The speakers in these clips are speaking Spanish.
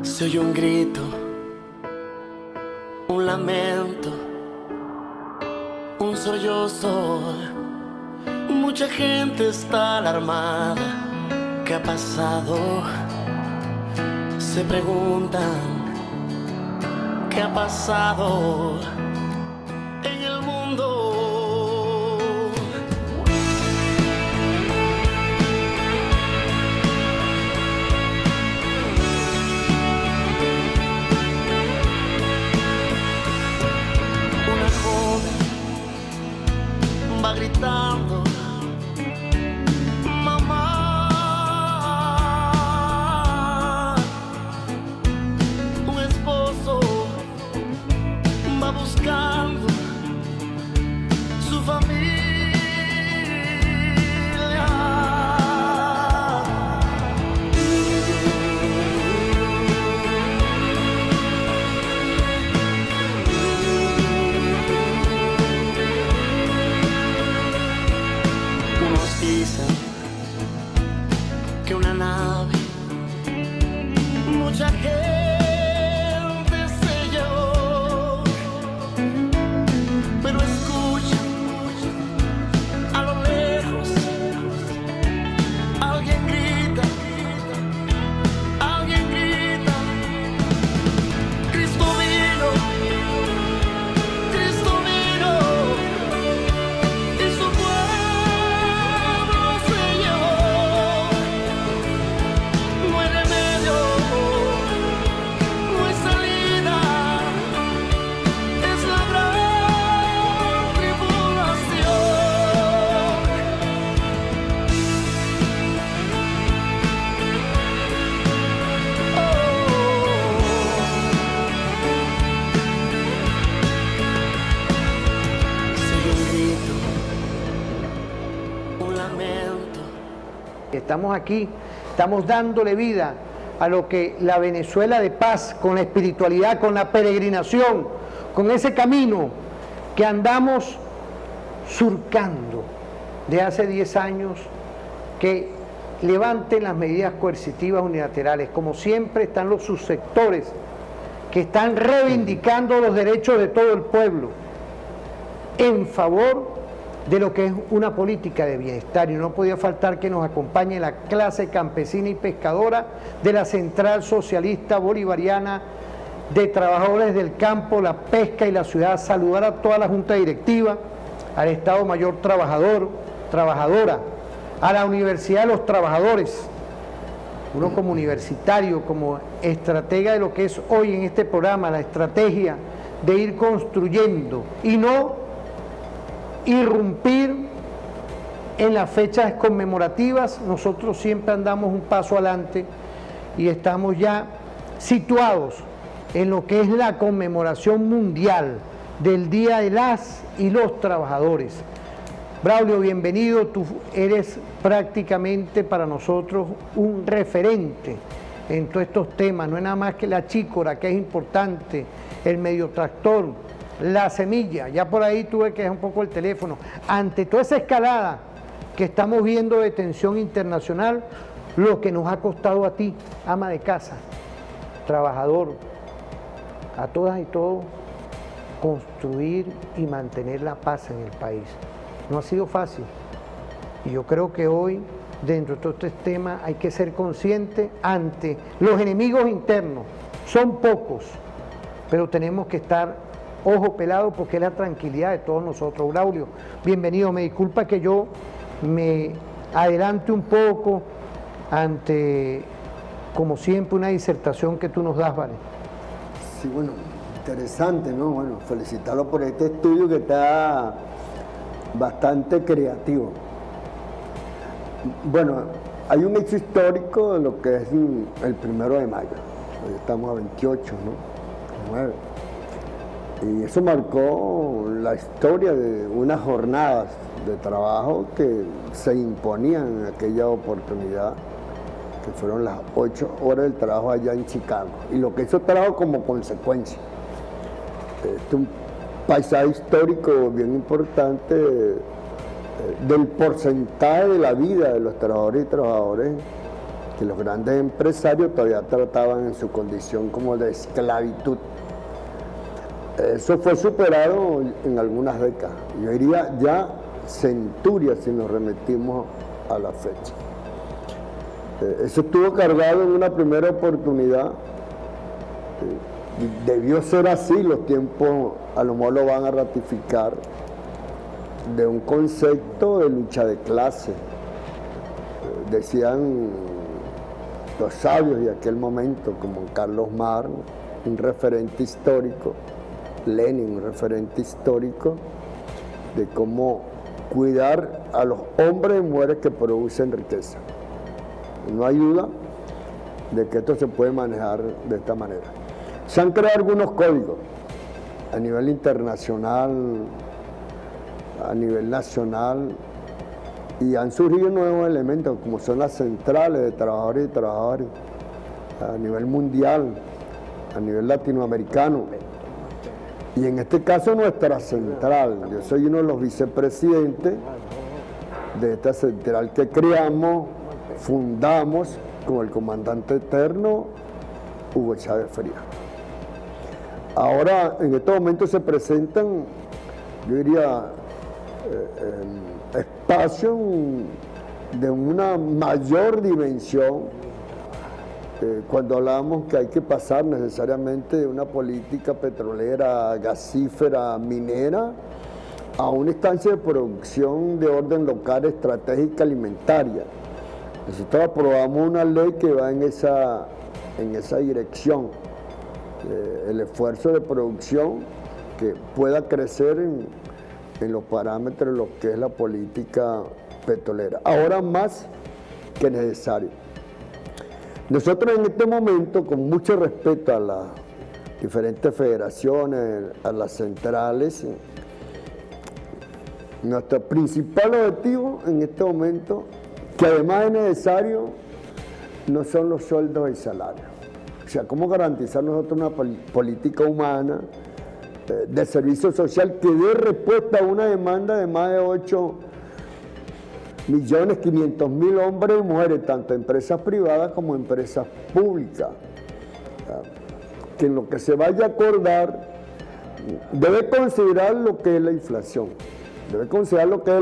Se oye un grito, un lamento, un sollozo. Mucha gente está alarmada. ¿Qué ha pasado? Se preguntan, ¿qué ha pasado en el mundo? Una joven va gritando, mamá. Un esposo va buscando su familia. Unos dicen que una nave, mucha gente se llevó, pero escucha a lo lejos, alguien grita, Cristo vino, Cristo vino, y su pueblo se llevó. No hay remedio, no hay salida, es la gran tribulación. Se oye un grito, un lamento. Estamos aquí, estamos dándole vida a lo que la Venezuela de paz, con la espiritualidad, con la peregrinación, con ese camino que andamos surcando de hace 10 años, que levanten las medidas coercitivas unilaterales. Como siempre están los subsectores que están reivindicando los derechos de todo el pueblo en favor de lo que es una política de bienestar, y no podía faltar que nos acompañe la clase campesina y pescadora de la Central Socialista Bolivariana de Trabajadores del Campo, la Pesca y la Ciudad. Saludar a toda la Junta Directiva, al Estado Mayor Trabajadora, a la Universidad de los Trabajadores, uno como universitario, como estratega de lo que es hoy en este programa, la estrategia de ir construyendo y no irrumpir en las fechas conmemorativas. Nosotros siempre andamos un paso adelante y estamos ya situados en lo que es la conmemoración mundial del Día de las y los Trabajadores. Braulio, bienvenido. Tú eres prácticamente para nosotros un referente en todos estos temas. No es nada más que la chícora, que es importante, el medio tractor, la semilla. Ya por ahí tuve que dejar un poco el teléfono. Ante toda esa escalada que estamos viendo de tensión internacional, lo que nos ha costado a ti, ama de casa, trabajador, a todas y todos, construir y mantener la paz en el país. No ha sido fácil. Y yo creo que hoy, dentro de todo este tema, hay que ser consciente ante los enemigos internos. Son pocos, pero tenemos que estar ojo pelado, porque es la tranquilidad de todos nosotros. Braulio, bienvenido. Me disculpa que yo me adelante un poco ante, como siempre, una disertación que tú nos das, ¿vale? Sí, bueno, interesante, ¿no? Bueno, felicitarlo por este estudio que está bastante creativo. Bueno, hay un hecho histórico de lo que es el 1 de mayo. Hoy estamos a 28, ¿no? 9. Y eso marcó la historia de unas jornadas de trabajo que se imponían en aquella oportunidad, que fueron las 8 horas del trabajo allá en Chicago, y lo que eso trajo como consecuencia. paisaje histórico bien importante del porcentaje de la vida de los trabajadores y trabajadoras que los grandes empresarios todavía trataban en su condición como de esclavitud. Eso fue superado en algunas décadas, yo diría ya centurias si nos remitimos a la fecha. Eso estuvo cargado en una primera oportunidad. Debió ser así, los tiempos a lo mejor lo van a ratificar, de un concepto de lucha de clase. Decían los sabios de aquel momento, como Carlos Marx, un referente histórico, Lenin, un referente histórico, de cómo cuidar a los hombres y mujeres que producen riqueza. No hay duda de que esto se puede manejar de esta manera. Se han creado algunos códigos a nivel internacional, a nivel nacional, y han surgido nuevos elementos como son las centrales de trabajadores y trabajadoras a nivel mundial, a nivel latinoamericano. Y en este caso nuestra central, yo soy uno de los vicepresidentes de esta central que creamos, fundamos con el comandante eterno Hugo Chávez Frías. Ahora, en estos momentos se presentan, yo diría, espacios de una mayor dimensión cuando hablamos que hay que pasar necesariamente de una política petrolera, gasífera, minera, a una instancia de producción de orden local estratégica alimentaria. Nosotros aprobamos una ley que va en esa dirección, el esfuerzo de producción que pueda crecer en los parámetros de lo que es la política petrolera, ahora más que necesario. Nosotros en este momento, con mucho respeto a las diferentes federaciones, a las centrales, nuestro principal objetivo en este momento, que además es necesario, no son los sueldos y salarios. O sea, cómo garantizar nosotros una política humana de servicio social que dé respuesta a una demanda de más de 8.500.000 hombres y mujeres, tanto empresas privadas como empresas públicas. Que en lo que se vaya a acordar debe considerar lo que es la inflación, debe considerar lo que es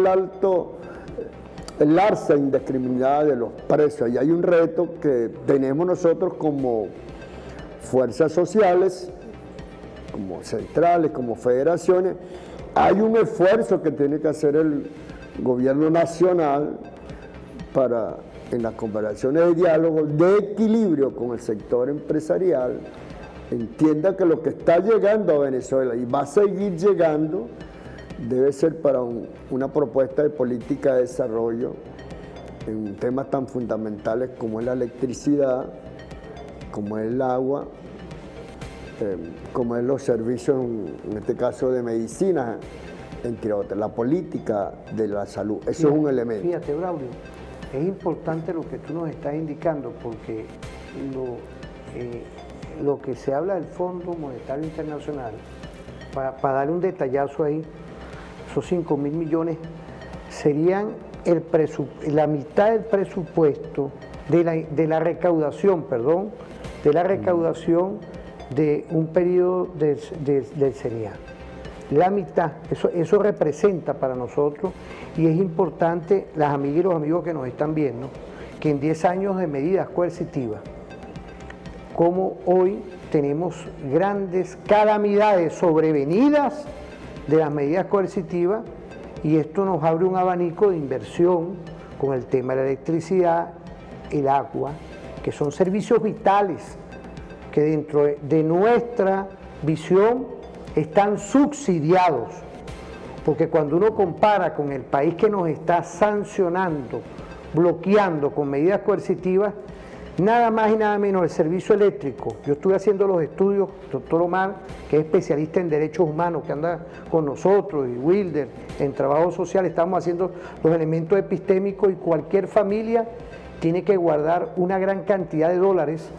el alza indiscriminada de los precios. Y hay un reto que tenemos nosotros como fuerzas sociales, como centrales, como federaciones. Hay un esfuerzo que tiene que hacer el gobierno nacional para, en las conversaciones de diálogo, de equilibrio con el sector empresarial, entienda que lo que está llegando a Venezuela y va a seguir llegando debe ser para una propuesta de política de desarrollo en temas tan fundamentales como es la electricidad, como es el agua, como es los servicios, en este caso de medicina, entre otras, la política de la salud. Eso es un elemento. Fíjate, Braulio, es importante lo que tú nos estás indicando, porque lo que se habla del Fondo Monetario Internacional, para darle un detallazo ahí, esos 5.000 millones serían la mitad del presupuesto de la recaudación, de un periodo del CENIAT. La mitad, eso representa para nosotros, y es importante, las amigas y los amigos que nos están viendo, que en 10 años de medidas coercitivas, como hoy tenemos grandes calamidades sobrevenidas de las medidas coercitivas, y esto nos abre un abanico de inversión con el tema de la electricidad, el agua, que son servicios vitales que dentro de nuestra visión están subsidiados, porque cuando uno compara con el país que nos está sancionando, bloqueando con medidas coercitivas, nada más y nada menos el servicio eléctrico. Yo estuve haciendo los estudios, doctor Omar, que es especialista en derechos humanos, que anda con nosotros, y Wilder, en trabajo social, estamos haciendo los elementos epistémicos, y cualquier familia tiene que guardar una gran cantidad de dólares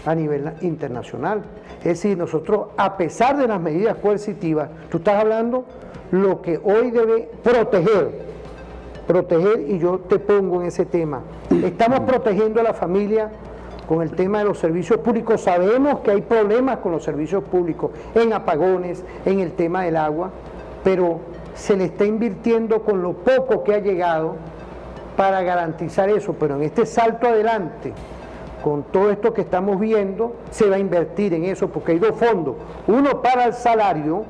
a nivel internacional. Es decir, nosotros, a pesar de las medidas coercitivas, tú estás hablando lo que hoy debe proteger, y yo te pongo en ese tema. Estamos protegiendo a la familia con el tema de los servicios públicos. Sabemos que hay problemas con los servicios públicos, en apagones, en el tema del agua, pero se le está invirtiendo con lo poco que ha llegado para garantizar eso. Pero en este salto adelante, con todo esto que estamos viendo, se va a invertir en eso, porque hay dos fondos. Uno para el salario,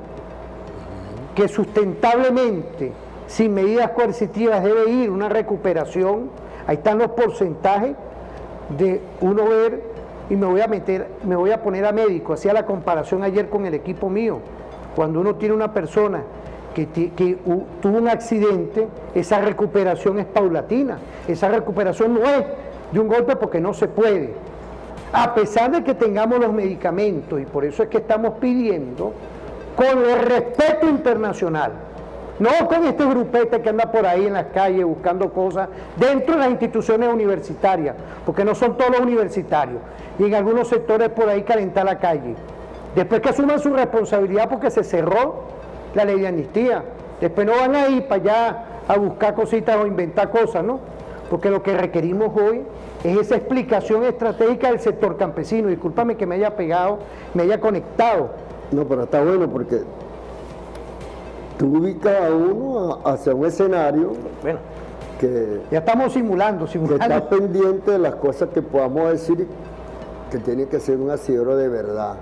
que sustentablemente, sin medidas coercitivas, debe ir una recuperación. Ahí están los porcentajes de uno ver, y me voy a poner a médico. Hacía la comparación ayer con el equipo mío. Cuando uno tiene una persona que tuvo un accidente, esa recuperación es paulatina. Esa recuperación no es de un golpe, porque no se puede. A pesar de que tengamos los medicamentos, y por eso es que estamos pidiendo, con el respeto internacional, no con este grupete que anda por ahí en las calles buscando cosas dentro de las instituciones universitarias, porque no son todos los universitarios, y en algunos sectores por ahí calentar la calle. Después que asuman su responsabilidad, porque se cerró la ley de amnistía, después no van a ir para allá a buscar cositas o inventar cosas, ¿no? Porque lo que requerimos hoy es esa explicación estratégica del sector campesino. Discúlpame que me haya pegado, me haya conectado. No, pero está bueno, porque tú ubicas a uno hacia un escenario, Bueno, que ya estamos simulando. está pendiente de las cosas que podamos decir, que tiene que ser un asidero de verdad.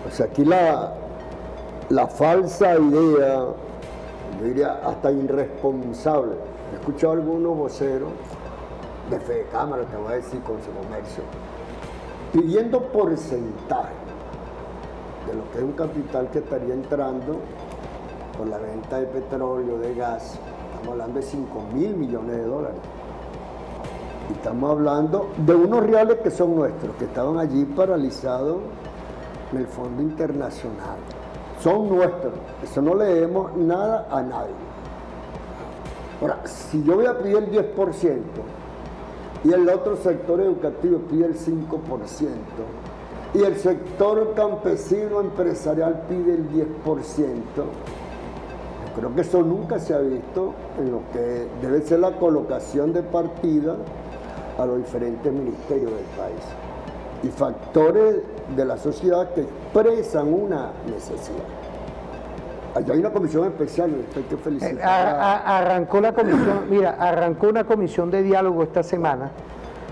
O sea, aquí la falsa idea, yo diría hasta irresponsable. He escuchado a algunos voceros de Fedecámara, te voy a decir, con su comercio, pidiendo porcentaje de lo que es un capital que estaría entrando por la venta de petróleo, de gas. Estamos hablando de 5.000 millones de dólares. Y estamos hablando de unos reales que son nuestros, que estaban allí paralizados en el Fondo Internacional. Son nuestros. Eso no le debemos nada a nadie. Ahora, si yo voy a pedir el 10% y el otro sector educativo pide el 5%, y el sector campesino empresarial pide el 10%, yo creo que eso nunca se ha visto en lo que debe ser la colocación de partida a los diferentes ministerios del país y factores de la sociedad que expresan una necesidad. Allá hay una comisión especial, hay que felicitar. Arrancó la comisión, mira, arrancó una comisión de diálogo esta semana,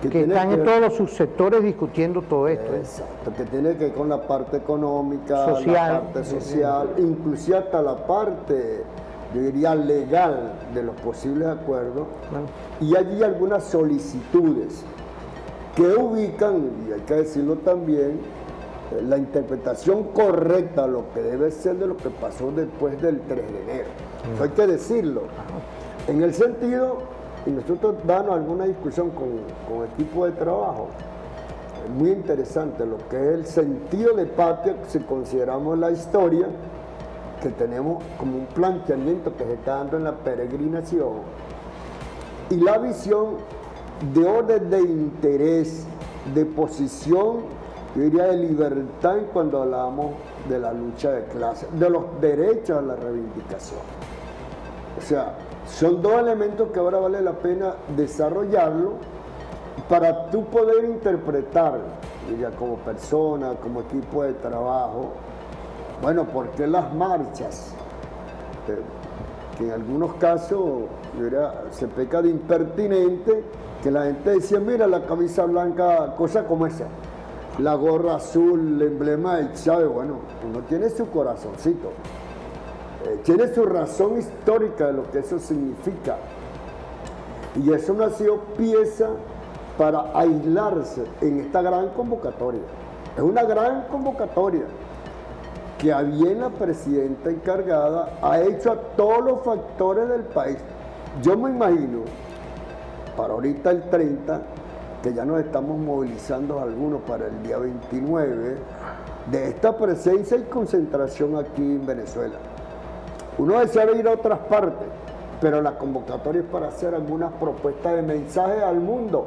que están en todos los subsectores discutiendo todo esto. Exacto, que tiene que ver con la parte económica, social, la parte social, inclusive hasta la parte, yo diría, legal de los posibles acuerdos. Bueno. Y allí algunas solicitudes que ubican, y hay que decirlo también, la interpretación correcta de lo que debe ser de lo que pasó después del 3 de enero. Eso hay que decirlo. En el sentido, y nosotros damos alguna discusión con equipo de trabajo, es muy interesante lo que es el sentido de patria, si consideramos la historia, que tenemos como un planteamiento que se está dando en la peregrinación, y la visión de orden de interés, de posición, yo diría de libertad cuando hablamos de la lucha de clases, de los derechos a la reivindicación. O sea, son dos elementos que ahora vale la pena desarrollarlo para tú poder interpretar, diría, como persona, como equipo de trabajo. Bueno, ¿por qué las marchas? Que en algunos casos, yo diría, se peca de impertinente, que la gente decía, mira la camisa blanca, cosa como esa, la gorra azul, el emblema del Chávez. Bueno, uno tiene su corazoncito, tiene su razón histórica de lo que eso significa, y eso no ha sido pieza para aislarse en esta gran convocatoria. Es una gran convocatoria que a bien la presidenta encargada ha hecho a todos los factores del país. Yo me imagino, para ahorita el 30, que ya nos estamos movilizando algunos para el día 29, de esta presencia y concentración aquí en Venezuela. Uno desea ir a otras partes, pero la convocatoria es para hacer algunas propuestas de mensaje al mundo,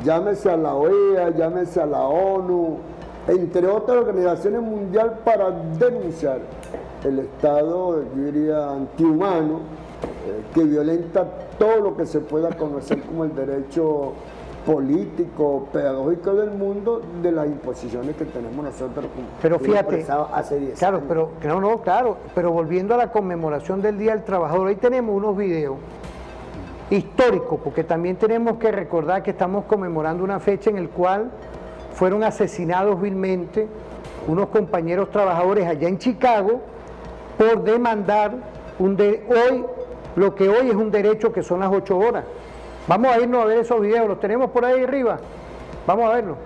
llámese a la OEA, llámese a la ONU, entre otras organizaciones mundiales, para denunciar el estado, yo diría, antihumano, que violenta todo lo que se pueda conocer como el derecho político, pedagógico del mundo, de las imposiciones que tenemos nosotros. Pero fíjate, hace 10 claro, años. pero volviendo a la conmemoración del Día del Trabajador, ahí tenemos unos videos históricos, porque también tenemos que recordar que estamos conmemorando una fecha en la cual fueron asesinados vilmente unos compañeros trabajadores allá en Chicago por demandar lo que hoy es un derecho, que son las 8 horas. Vamos a irnos a ver esos videos, los tenemos por ahí arriba, vamos a verlos.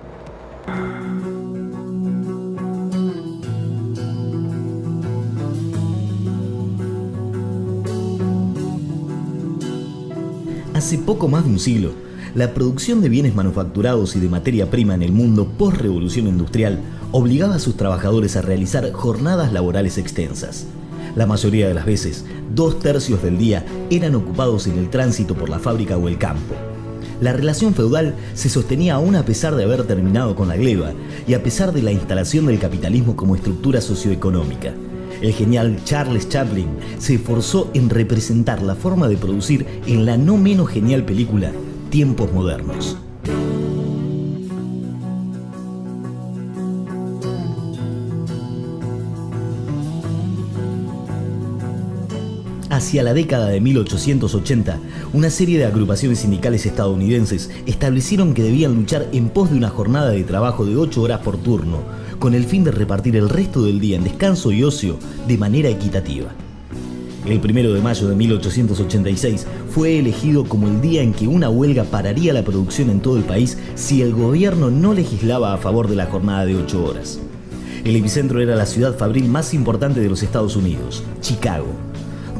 Hace poco más de un siglo, la producción de bienes manufacturados y de materia prima en el mundo post-revolución industrial obligaba a sus trabajadores a realizar jornadas laborales extensas. La mayoría de las veces, 2/3 del día eran ocupados en el tránsito por la fábrica o el campo. La relación feudal se sostenía aún a pesar de haber terminado con la gleba y a pesar de la instalación del capitalismo como estructura socioeconómica. El genial Charles Chaplin se esforzó en representar la forma de producir en la no menos genial película Tiempos Modernos. Hacia la década de 1880, una serie de agrupaciones sindicales estadounidenses establecieron que debían luchar en pos de una jornada de trabajo de 8 horas por turno, con el fin de repartir el resto del día en descanso y ocio de manera equitativa. El 1 de mayo de 1886 fue elegido como el día en que una huelga pararía la producción en todo el país si el gobierno no legislaba a favor de la jornada de 8 horas. El epicentro era la ciudad fabril más importante de los Estados Unidos, Chicago.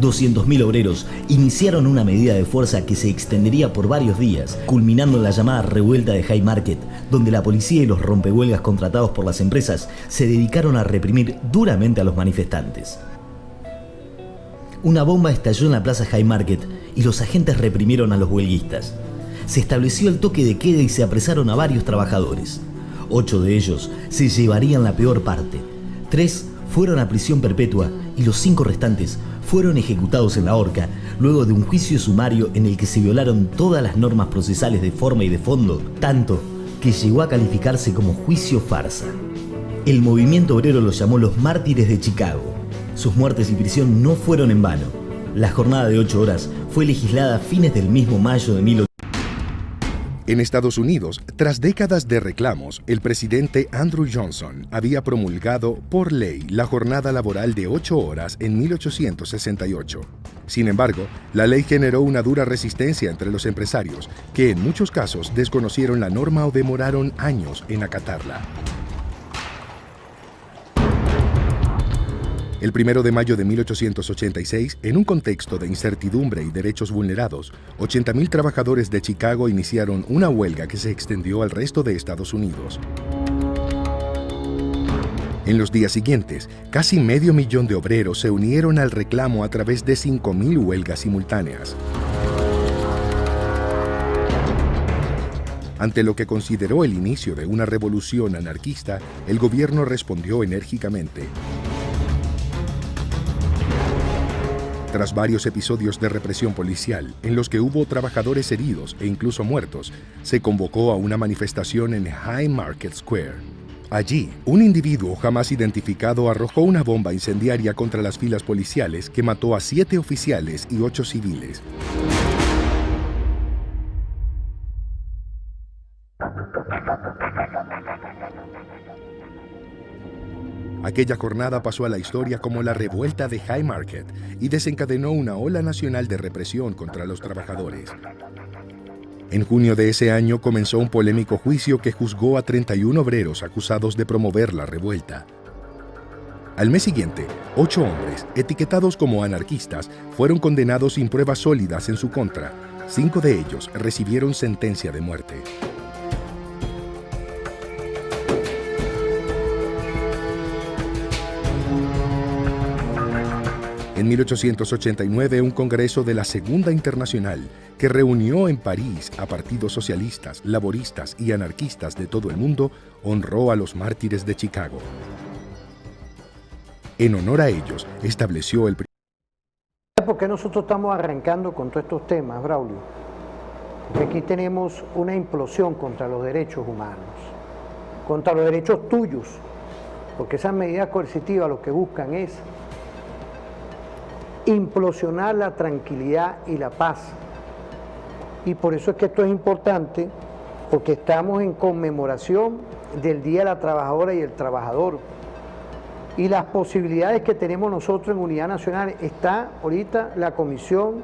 200.000 obreros iniciaron una medida de fuerza que se extendería por varios días, culminando en la llamada revuelta de Haymarket, donde la policía y los rompehuelgas contratados por las empresas se dedicaron a reprimir duramente a los manifestantes. Una bomba estalló en la plaza Haymarket y los agentes reprimieron a los huelguistas. Se estableció el toque de queda y se apresaron a varios trabajadores. 8 de ellos se llevarían la peor parte. 3 fueron a prisión perpetua y los 5 restantes fueron ejecutados en la horca luego de un juicio sumario en el que se violaron todas las normas procesales de forma y de fondo, tanto que llegó a calificarse como juicio farsa. El movimiento obrero los llamó los mártires de Chicago. Sus muertes y prisión no fueron en vano. La jornada de 8 horas fue legislada a fines del mismo mayo de 1800. En Estados Unidos, tras décadas de reclamos, el presidente Andrew Johnson había promulgado por ley la jornada laboral de 8 horas en 1868. Sin embargo, la ley generó una dura resistencia entre los empresarios, que en muchos casos desconocieron la norma o demoraron años en acatarla. El 1 de mayo de 1886, en un contexto de incertidumbre y derechos vulnerados, 80.000 trabajadores de Chicago iniciaron una huelga que se extendió al resto de Estados Unidos. En los días siguientes, casi 500.000 de obreros se unieron al reclamo a través de 5.000 huelgas simultáneas. Ante lo que consideró el inicio de una revolución anarquista, el gobierno respondió enérgicamente. Tras varios episodios de represión policial, en los que hubo trabajadores heridos e incluso muertos, se convocó a una manifestación en Haymarket Square. Allí, un individuo jamás identificado arrojó una bomba incendiaria contra las filas policiales que mató a 7 oficiales y 8 civiles. Aquella jornada pasó a la historia como la revuelta de Haymarket y desencadenó una ola nacional de represión contra los trabajadores. En junio de ese año comenzó un polémico juicio que juzgó a 31 obreros acusados de promover la revuelta. Al mes siguiente, 8 hombres, etiquetados como anarquistas, fueron condenados sin pruebas sólidas en su contra. 5 de ellos recibieron sentencia de muerte. En 1889, un congreso de la Segunda Internacional, que reunió en París a partidos socialistas, laboristas y anarquistas de todo el mundo, honró a los mártires de Chicago. En honor a ellos, estableció el... ¿Por qué nosotros estamos arrancando con todos estos temas, Braulio? Porque aquí tenemos una implosión contra los derechos humanos, contra los derechos tuyos, porque esas medidas coercitivas lo que buscan es implosionar la tranquilidad y la paz. Y por eso es que esto es importante, porque estamos en conmemoración del Día de la Trabajadora y el Trabajador. Y las posibilidades que tenemos nosotros en Unidad Nacional, está ahorita la Comisión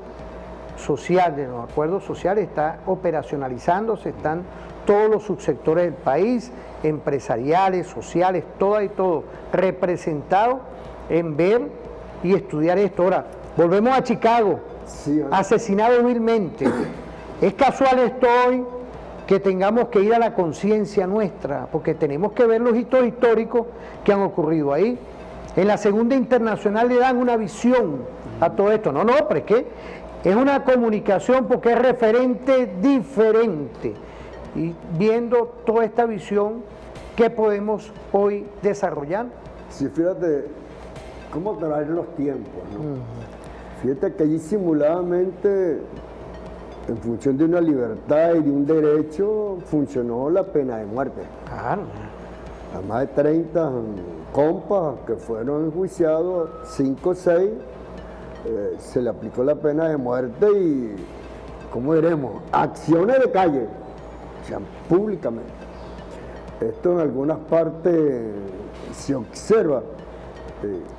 Social de los Acuerdos Sociales, está operacionalizándose, están todos los subsectores del país, empresariales, sociales, todas y todos, representados en ver y estudiar esto. Ahora, volvemos a Chicago, Sí, asesinado vilmente. Es casual esto hoy que tengamos que ir a la conciencia nuestra, porque tenemos que ver los hitos históricos que han ocurrido ahí. En la Segunda Internacional le dan una visión a todo esto. No, pero es que es una comunicación porque es referente diferente. Y viendo toda esta visión, ¿qué podemos hoy desarrollar? Sí, fíjate cómo traer los tiempos, ¿no? Fíjate que allí simuladamente, en función de una libertad y de un derecho, funcionó la pena de muerte. Claro. A más de 30 compas que fueron enjuiciados, 5 o 6, se le aplicó la pena de muerte y, ¿cómo diremos? Acciones de calle, o sea, públicamente. Esto en algunas partes se observa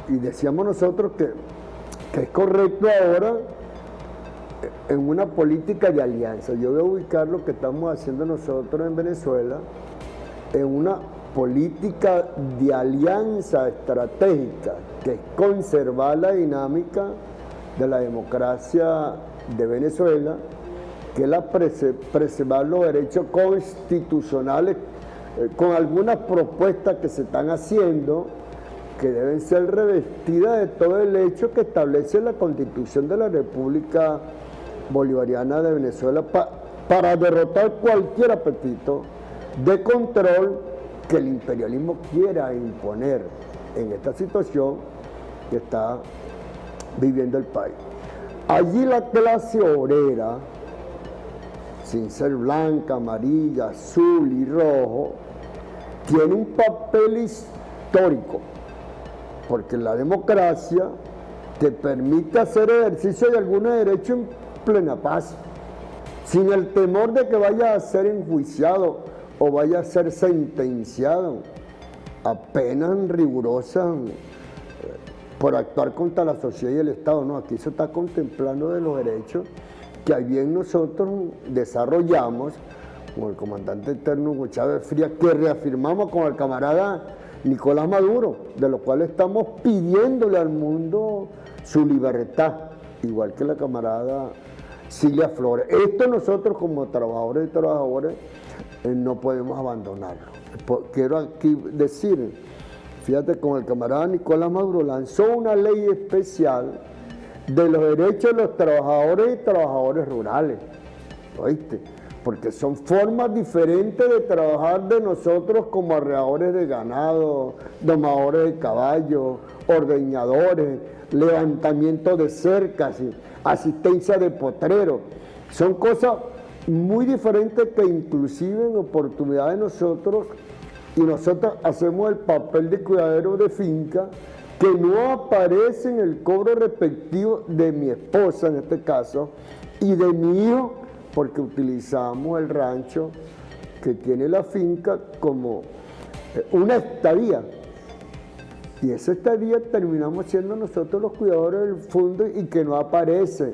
y decíamos nosotros que es correcto ahora en una política de alianza. Yo voy a ubicar lo que estamos haciendo nosotros en Venezuela en una política de alianza estratégica, que es conservar la dinámica de la democracia de Venezuela, que es la preservar los derechos constitucionales, con algunas propuestas que se están haciendo que deben ser revestidas de todo el hecho que establece la Constitución de la República Bolivariana de Venezuela para derrotar cualquier apetito de control que el imperialismo quiera imponer en esta situación que está viviendo el país. Allí la clase obrera, sin ser blanca, amarilla, azul y rojo, tiene un papel histórico, porque la democracia te permite hacer ejercicio de algunos derechos en plena paz, sin el temor de que vaya a ser enjuiciado o vaya a ser sentenciado a penas rigurosas por actuar contra la sociedad y el Estado. No, aquí se está contemplando de los derechos que bien nosotros desarrollamos con el comandante eterno Hugo Chávez Frías, que reafirmamos con el camarada Nicolás Maduro, de lo cual estamos pidiéndole al mundo su libertad, igual que la camarada Cilia Flores. Esto nosotros como trabajadores y trabajadoras no podemos abandonarlo. Quiero aquí decir, fíjate, con el camarada Nicolás Maduro lanzó una ley especial de los derechos de los trabajadores y trabajadoras rurales, ¿oíste? Porque son formas diferentes de trabajar de nosotros como arreadores de ganado, domadores de caballos, ordeñadores, levantamiento de cercas, asistencia de potreros. Son cosas muy diferentes que inclusive en oportunidad de nosotros, y nosotros hacemos el papel de cuidadero de finca, que no aparece en el cobro respectivo de mi esposa en este caso, y de mi hijo, porque utilizamos el rancho que tiene la finca como una estadía. Y esa estadía terminamos siendo nosotros los cuidadores del fondo y que no aparece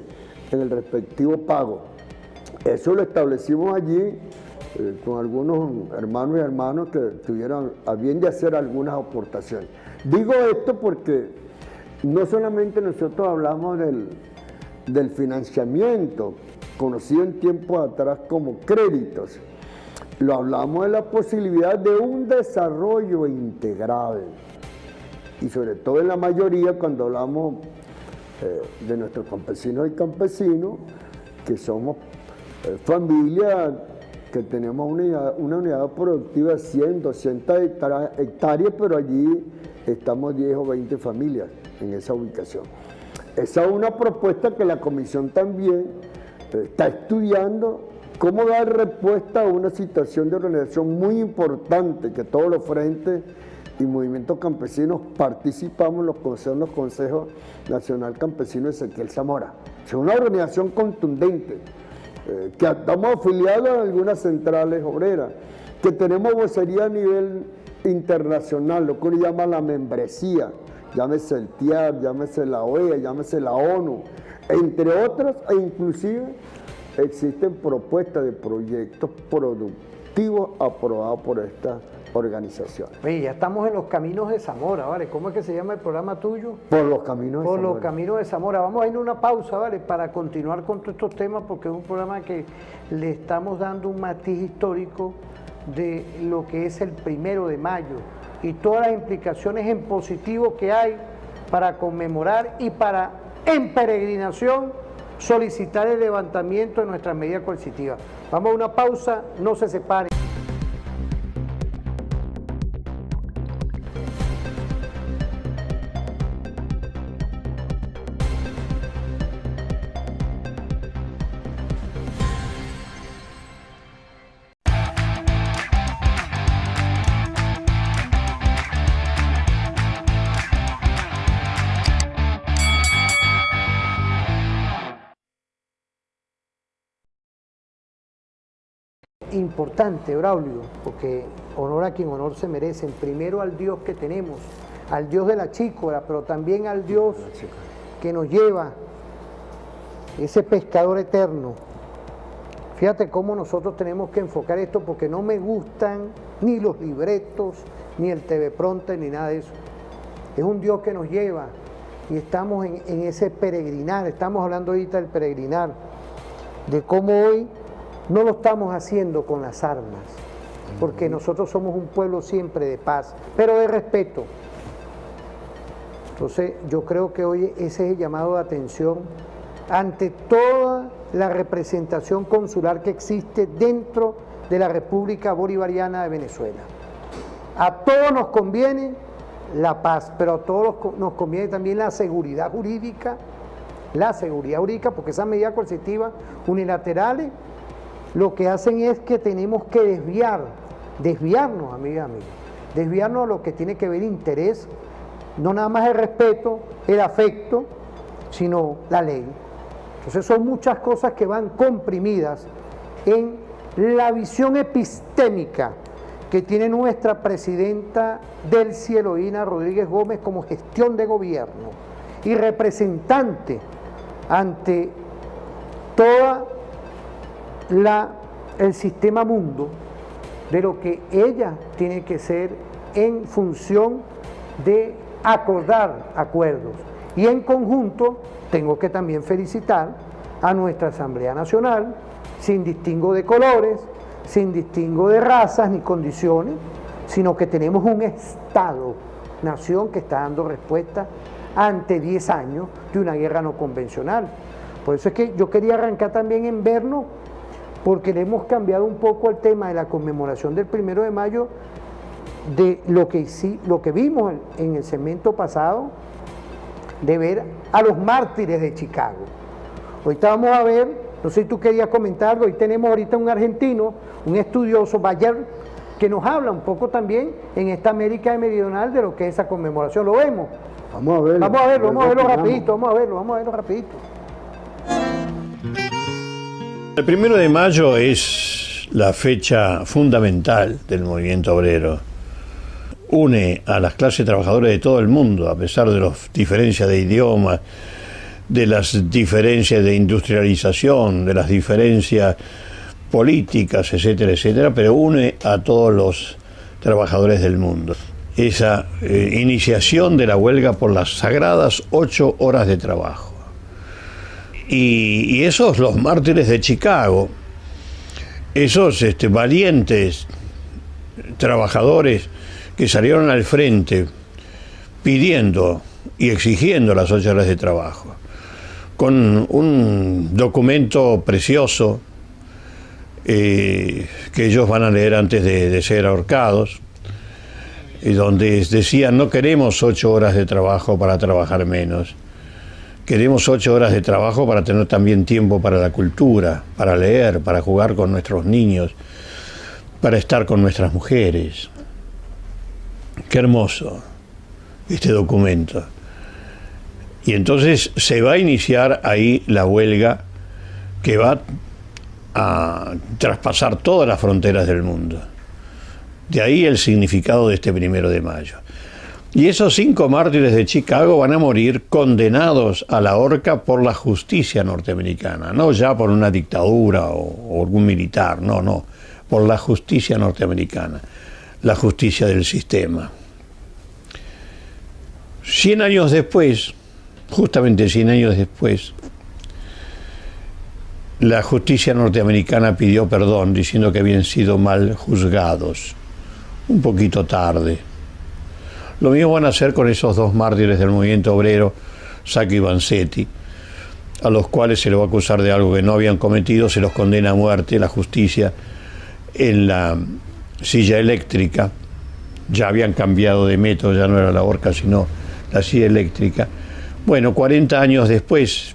en el respectivo pago. Eso lo establecimos allí con algunos hermanos y hermanas que tuvieron a bien de hacer algunas aportaciones. Digo esto porque no solamente nosotros hablamos del financiamiento, conocido en tiempos atrás como créditos, lo hablamos de la posibilidad de un desarrollo integral, y sobre todo en la mayoría cuando hablamos de nuestros campesinos y campesinos, que somos familias que tenemos una unidad productiva de 100, 200 hectáreas, pero allí estamos 10 o 20 familias en esa ubicación. Esa es una propuesta que la comisión también está estudiando, cómo dar respuesta a una situación de organización muy importante, que todos los frentes y movimientos campesinos participamos en los consejos Nacional Campesino Ezequiel Zamora. Es una organización contundente, que estamos afiliados a algunas centrales obreras, que tenemos vocería a nivel internacional, lo que uno llama la membresía, llámese el TIAR, llámese la OEA, llámese la ONU, entre otras, e inclusive existen propuestas de proyectos productivos aprobados por esta organización. Oye, ya estamos en los caminos de Zamora, ¿vale? ¿Cómo es que se llama el programa tuyo? Por los caminos de Por Zamora. los caminos de Zamora. Vamos a ir a una pausa, ¿vale? Para continuar con todos estos temas, porque es un programa que le estamos dando un matiz histórico de lo que es el 1 de mayo y todas las implicaciones en positivo que hay para conmemorar y para, en peregrinación, solicitar el levantamiento de nuestras medidas coercitivas. Vamos a una pausa, no se separen. Importante, Braulio, porque honor a quien honor se merecen. Primero al Dios que tenemos, al Dios de la chícora, pero también al Dios que nos lleva, ese pescador eterno. Fíjate cómo nosotros tenemos que enfocar esto, porque no me gustan ni los libretos, ni el TV Pronte, ni nada de eso. Es un Dios que nos lleva y estamos en ese peregrinar. Estamos hablando ahorita del peregrinar, de cómo hoy no lo estamos haciendo con las armas, porque nosotros somos un pueblo siempre de paz, pero de respeto. Entonces yo creo que hoy ese es el llamado de atención ante toda la representación consular que existe dentro de la República Bolivariana de Venezuela. A todos nos conviene la paz, pero a todos nos conviene también la seguridad jurídica, porque esas medidas coercitivas unilaterales lo que hacen es que tenemos que desviarnos, amigas y amigos, desviarnos a lo que tiene que ver interés, no nada más el respeto, el afecto, sino la ley. Entonces son muchas cosas que van comprimidas en la visión epistémica que tiene nuestra presidenta Delcy Eloína Rodríguez Gómez como gestión de gobierno y representante ante toda el sistema mundo de lo que ella tiene que ser en función de acordar acuerdos. Y en conjunto tengo que también felicitar a nuestra Asamblea Nacional, sin distingo de colores, sin distingo de razas ni condiciones, sino que tenemos un Estado, nación que está dando respuesta ante 10 años de una guerra no convencional. Por eso es que yo quería arrancar también en vernos, porque le hemos cambiado un poco el tema de la conmemoración del 1 de mayo, de lo que vimos en el segmento pasado, de ver a los mártires de Chicago. Ahorita vamos a ver, no sé si tú querías comentar algo, hoy tenemos ahorita un argentino, un estudioso, Bayer, que nos habla un poco también en esta América Meridional de lo que es esa conmemoración. ¿Lo vemos? Vamos a verlo. Vamos a verlo rapidito. El 1 de mayo es la fecha fundamental del movimiento obrero. Une a las clases trabajadoras de todo el mundo, a pesar de las diferencias de idioma, de las diferencias de industrialización, de las diferencias políticas, etcétera, etcétera, pero une a todos los trabajadores del mundo. Esa iniciación de la huelga por las sagradas 8 horas de trabajo. Y esos, los mártires de Chicago, esos valientes trabajadores que salieron al frente pidiendo y exigiendo las 8 horas de trabajo. con un documento precioso que ellos van a leer antes de ser ahorcados, y donde decían: no queremos 8 horas de trabajo para trabajar menos, queremos 8 horas de trabajo para tener también tiempo para la cultura, para leer, para jugar con nuestros niños, para estar con nuestras mujeres. Qué hermoso este documento. Y entonces se va a iniciar ahí la huelga que va a traspasar todas las fronteras del mundo. De ahí el significado de este 1 de mayo. Y esos 5 mártires de Chicago van a morir condenados a la horca por la justicia norteamericana, no ya por una dictadura o algún militar, no, por la justicia norteamericana, la justicia del sistema. 100 años después, justamente 100 años después, la justicia norteamericana pidió perdón diciendo que habían sido mal juzgados, un poquito tarde. Lo mismo van a hacer con esos 2 mártires del movimiento obrero, Sacco y Vanzetti, a los cuales se les va a acusar de algo que no habían cometido, se los condena a muerte, la justicia, en la silla eléctrica. Ya habían cambiado de método, ya no era la horca, sino la silla eléctrica. Bueno, 40 años después,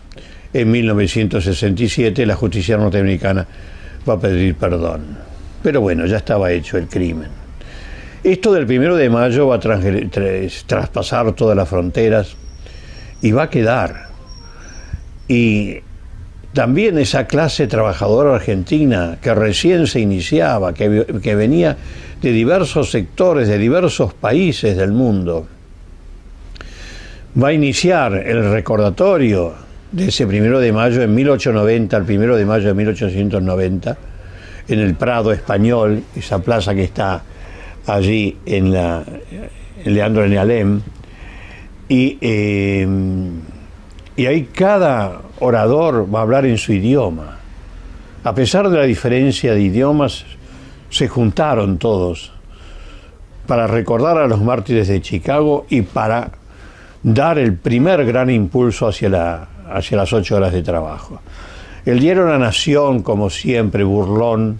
en 1967, la justicia norteamericana va a pedir perdón. Pero bueno, ya estaba hecho el crimen. Esto del 1 de mayo va a traspasar todas las fronteras y va a quedar. Y también esa clase trabajadora argentina que recién se iniciaba, que venía de diversos sectores, de diversos países del mundo, va a iniciar el recordatorio de ese 1 de mayo en 1890, el 1 de mayo de 1890, en el Prado Español, esa plaza que está allí en Leandro en Alem, y ahí cada orador va a hablar en su idioma. A pesar de la diferencia de idiomas, se juntaron todos para recordar a los mártires de Chicago y para dar el primer gran impulso hacia las 8 horas de trabajo. El diario La Nación, como siempre, burlón,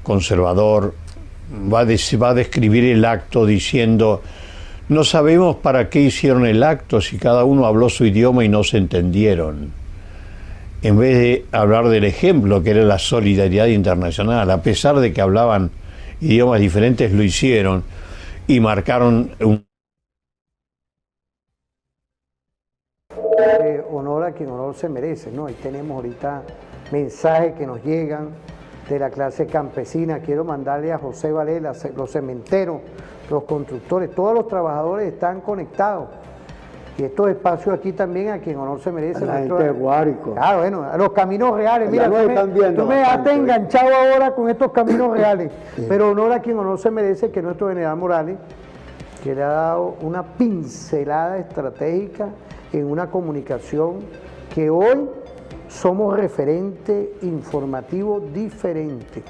conservador, va a describir el acto diciendo: no sabemos para qué hicieron el acto si cada uno habló su idioma y no se entendieron. En vez de hablar del ejemplo que era la solidaridad internacional, a pesar de que hablaban idiomas diferentes, lo hicieron y marcaron un... Honor a quien honor se merece, ¿no? Ahí tenemos ahorita mensajes que nos llegan de la clase campesina. Quiero mandarle a José Varela, los cementeros, los constructores, todos los trabajadores están conectados. Y estos espacios aquí también a quien honor se merece. La gente de Guárico. Ah, bueno, a los caminos reales. Mira, tú me bastante, has enganchado ahora con estos caminos reales. Sí. Pero honor a quien honor se merece, que nuestro general Morales, que le ha dado una pincelada estratégica en una comunicación que hoy somos referente informativo diferente,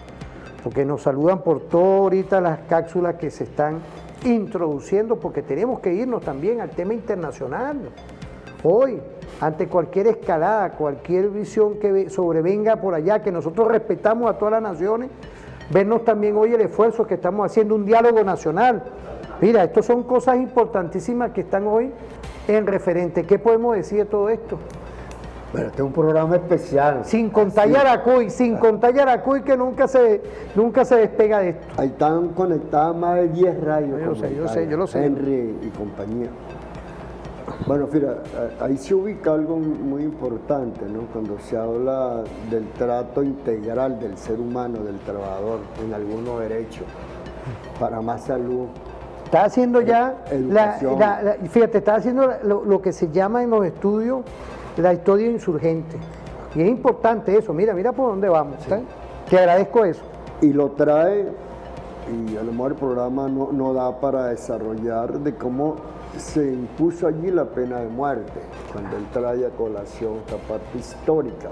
porque nos saludan por todo ahorita las cápsulas que se están introduciendo, porque tenemos que irnos también al tema internacional. Hoy, ante cualquier escalada, cualquier visión que sobrevenga por allá, que nosotros respetamos a todas las naciones, vernos también hoy el esfuerzo que estamos haciendo, un diálogo nacional. Mira, estas son cosas importantísimas que están hoy en referente. ¿Qué podemos decir de todo esto? Bueno, este es un programa especial. Sin contar Yaracuy, que nunca se despega de esto. Ahí están conectadas más de 10 radios. Yo lo sé. Henry y compañía. Bueno, mira, ahí se ubica algo muy importante, ¿no? Cuando se habla del trato integral del ser humano, del trabajador, en algunos derechos, para más salud. Está haciendo ya, fíjate, está haciendo lo que se llama en los estudios la historia insurgente. Y es importante eso, mira por dónde vamos. Sí. Te agradezco eso. Y lo trae, y a lo mejor el programa no da para desarrollar de cómo se impuso allí la pena de muerte, cuando él trae a colación esta parte histórica,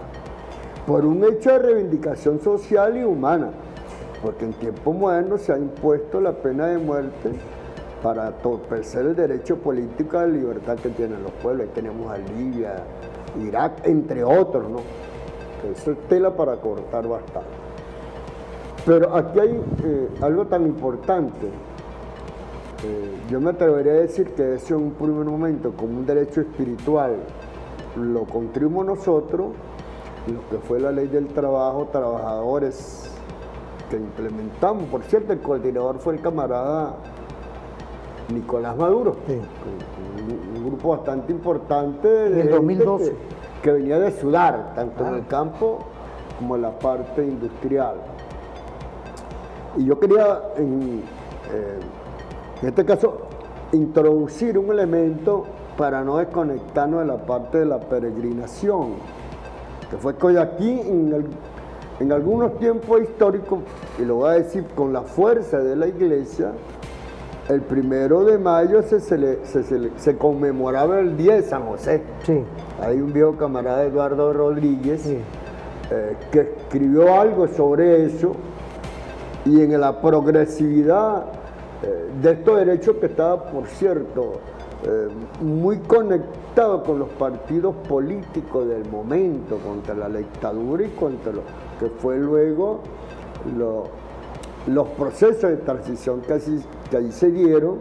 por un hecho de reivindicación social y humana, porque en tiempos modernos se ha impuesto la pena de muerte para entorpecer el derecho político de libertad que tienen los pueblos. Ahí tenemos a Libia, Irak, entre otros, ¿no? Eso es tela para cortar bastante. Pero aquí hay algo tan importante. Yo me atrevería a decir que eso en un primer momento, como un derecho espiritual, lo construimos nosotros, lo que fue la ley del trabajo, trabajadores que implementamos. Por cierto, el coordinador fue el camarada Nicolás Maduro, Sí. un grupo bastante importante de En el gente 2012. que venía de sudar, tanto en el campo como en la parte industrial. Y yo quería, en este caso, introducir un elemento para no desconectarnos de la parte de la peregrinación, que fue que hoy aquí, en algunos tiempos históricos, y lo voy a decir con la fuerza de la iglesia, el 1 de mayo se conmemoraba el día de San José. Sí, Hay un viejo camarada, Eduardo Rodríguez, sí. que escribió algo sobre eso, y en la progresividad de estos derechos, que estaba, por cierto, muy conectado con los partidos políticos del momento, contra la dictadura y contra lo que fue luego los procesos de transición que allí se dieron.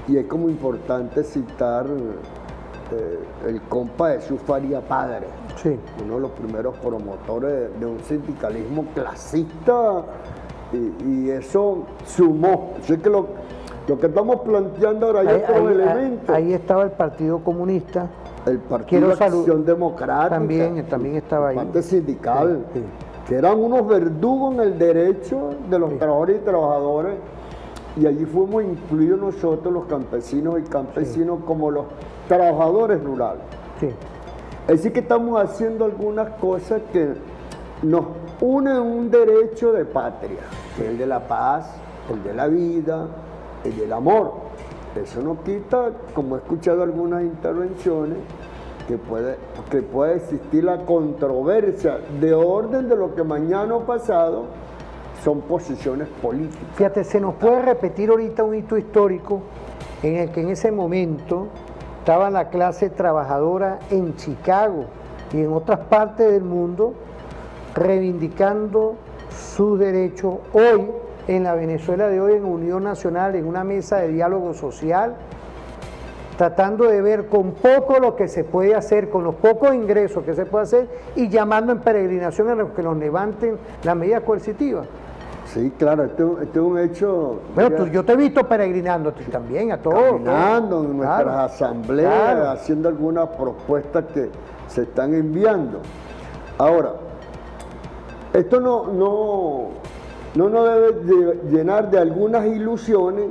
Y es como importante citar el compa Jesús Faría Padre, Sí. uno de los primeros promotores de un sindicalismo clasista, y eso sumó. Así que lo que estamos planteando ahora hay otros elementos. Ahí estaba el Partido Comunista. El Partido de Acción Democrática, También estaba ahí. la parte sindical, Sí, sí. que eran unos verdugos en el derecho de los trabajadores y trabajadoras, y allí fuimos incluidos nosotros, los campesinos y campesinos, como los trabajadores rurales. Sí. Así que estamos haciendo algunas cosas que nos unen un derecho de patria, que es el de la paz, el de la vida, el del amor. Eso no quita, como he escuchado algunas intervenciones, que puede existir la controversia de orden de lo que mañana o pasado son posiciones políticas. Fíjate, se nos puede repetir ahorita un hito histórico en el que en ese momento estaba la clase trabajadora en Chicago y en otras partes del mundo reivindicando sus derechos. Hoy, en la Venezuela de hoy, en Unión Nacional, en una mesa de diálogo social, tratando de ver con poco lo que se puede hacer, con los pocos ingresos que se puede hacer, y llamando en peregrinación a los que nos levanten las medidas coercitivas. Sí, claro, esto es un hecho. Bueno, yo te he visto peregrinando a ti también, a todos. Caminando en nuestras Claro, asambleas, claro. haciendo algunas propuestas que se están enviando. Ahora, esto no nos debe llenar de algunas ilusiones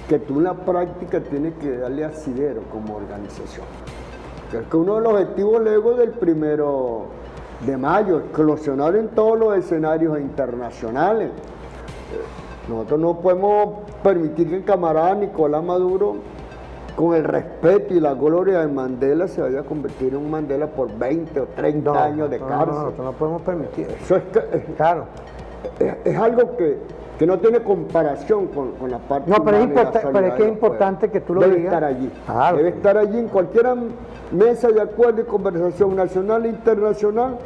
que tú en la práctica tienes que darle asidero como organización. Que es que uno de los objetivos luego del 1 de mayo, eclosionar en todos los escenarios internacionales. Nosotros no podemos permitir que el camarada Nicolás Maduro, con el respeto y la gloria de Mandela, se vaya a convertir en un Mandela por 20 o 30 años de cárcel. No podemos permitir. Eso Claro. es algo que no tiene comparación con la parte No, pero es, humana y la pero es que solidaridad es del importante que tú lo Debe digas. estar allí. Claro. Debe estar allí en cualquier mesa de acuerdo y conversación nacional e internacional.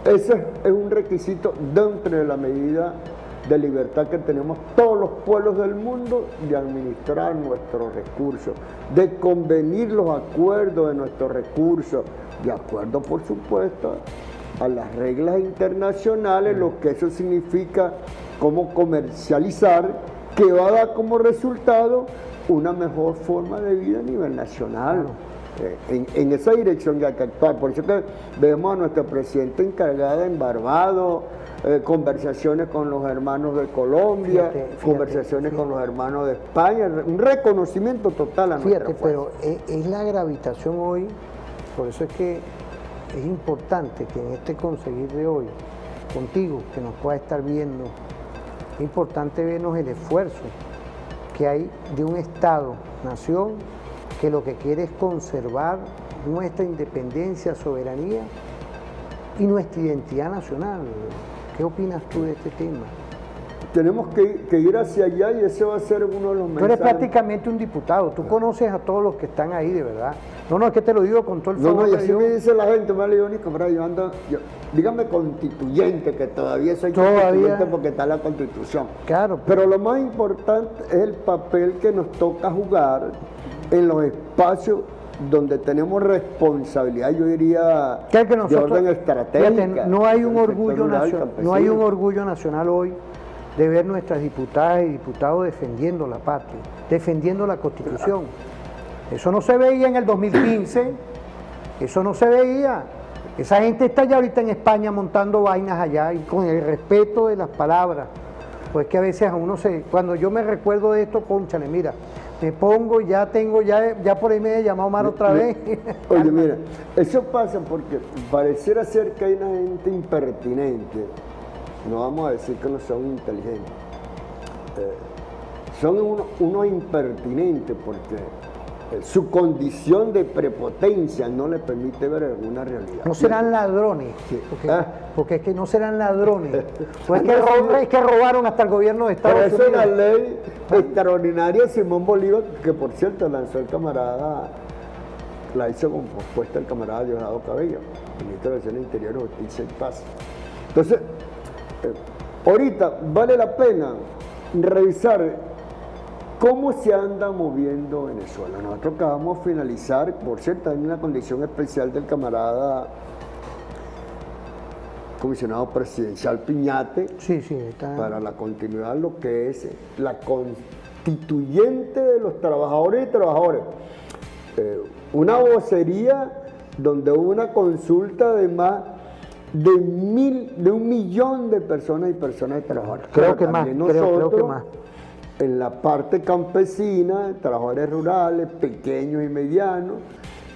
Ese es un requisito dentro de la medida de libertad que tenemos todos los pueblos del mundo de administrar nuestros recursos, de convenir los acuerdos de nuestros recursos, de acuerdo, por supuesto, a las reglas internacionales, lo que eso significa, cómo comercializar, que va a dar como resultado una mejor forma de vida a nivel nacional. En esa dirección ya hay que actuar. Por eso que vemos a nuestra presidenta encargada en Barbados, conversaciones con los hermanos de Colombia, Fíjate, conversaciones con los hermanos de España, un reconocimiento total a nuestra Fíjate, fuerza. pero es la gravitación hoy, por eso es que es importante que en este conseguir de hoy, contigo, que nos pueda estar viendo, es importante vernos el esfuerzo que hay de un Estado, nación, que lo que quiere es conservar nuestra independencia, soberanía y nuestra identidad nacional. ¿Qué opinas tú de este tema? tenemos que ir hacia allá y ese va a ser uno de los Tú mensajes. eres prácticamente un diputado, tú conoces a todos los que están ahí, de verdad. No, es que te lo digo con todo el No, favor y de así Dios. me dice la gente, me digo, Nico, pero yo ando, dígame constituyente, que todavía soy Todavía. constituyente porque está la Constitución. Claro, Pero lo más importante es el papel que nos toca jugar en los espacios donde tenemos responsabilidad, yo diría, que de nosotros, orden estratégico. fíjate, no hay un orgullo nacional, no hay un orgullo nacional hoy de ver nuestras diputadas y diputados defendiendo la patria, defendiendo la Constitución. Eso no se veía en el 2015, eso no se veía. Esa gente está ya ahorita en España montando vainas allá y con el respeto de las palabras. Pues que a veces a uno cuando yo me recuerdo de esto, cónchale, mira, me pongo, ya por ahí me he llamado Omar otra vez. Oye, mira, eso pasa porque pareciera ser que hay una gente impertinente, no vamos a decir que no son inteligentes, son unos impertinentes porque su condición de prepotencia no le permite ver alguna realidad. No serán ladrones, Sí. porque es que no serán ladrones, pues es que robaron hasta el gobierno de Pero Estados eso es Unidos. la ley extraordinaria de Simón Bolívar, que por cierto lanzó el camarada, la hizo con propuesta el camarada Diosdado Cabello, ministro de Relaciones Interiores, Justicia y Paz. Entonces, ahorita vale la pena revisar cómo se anda moviendo Venezuela. Nosotros acabamos de finalizar, por cierto, hay una condición especial del camarada comisionado presidencial Piñate, Sí, está. para la continuidad de lo que es la constituyente de los trabajadores y trabajadoras. Una vocería donde hubo una consulta de más de 1.000.000 de personas y personas y trabajadores. Creo Pero que más, también creo que nosotros, más. En la parte campesina, trabajadores rurales, pequeños y medianos,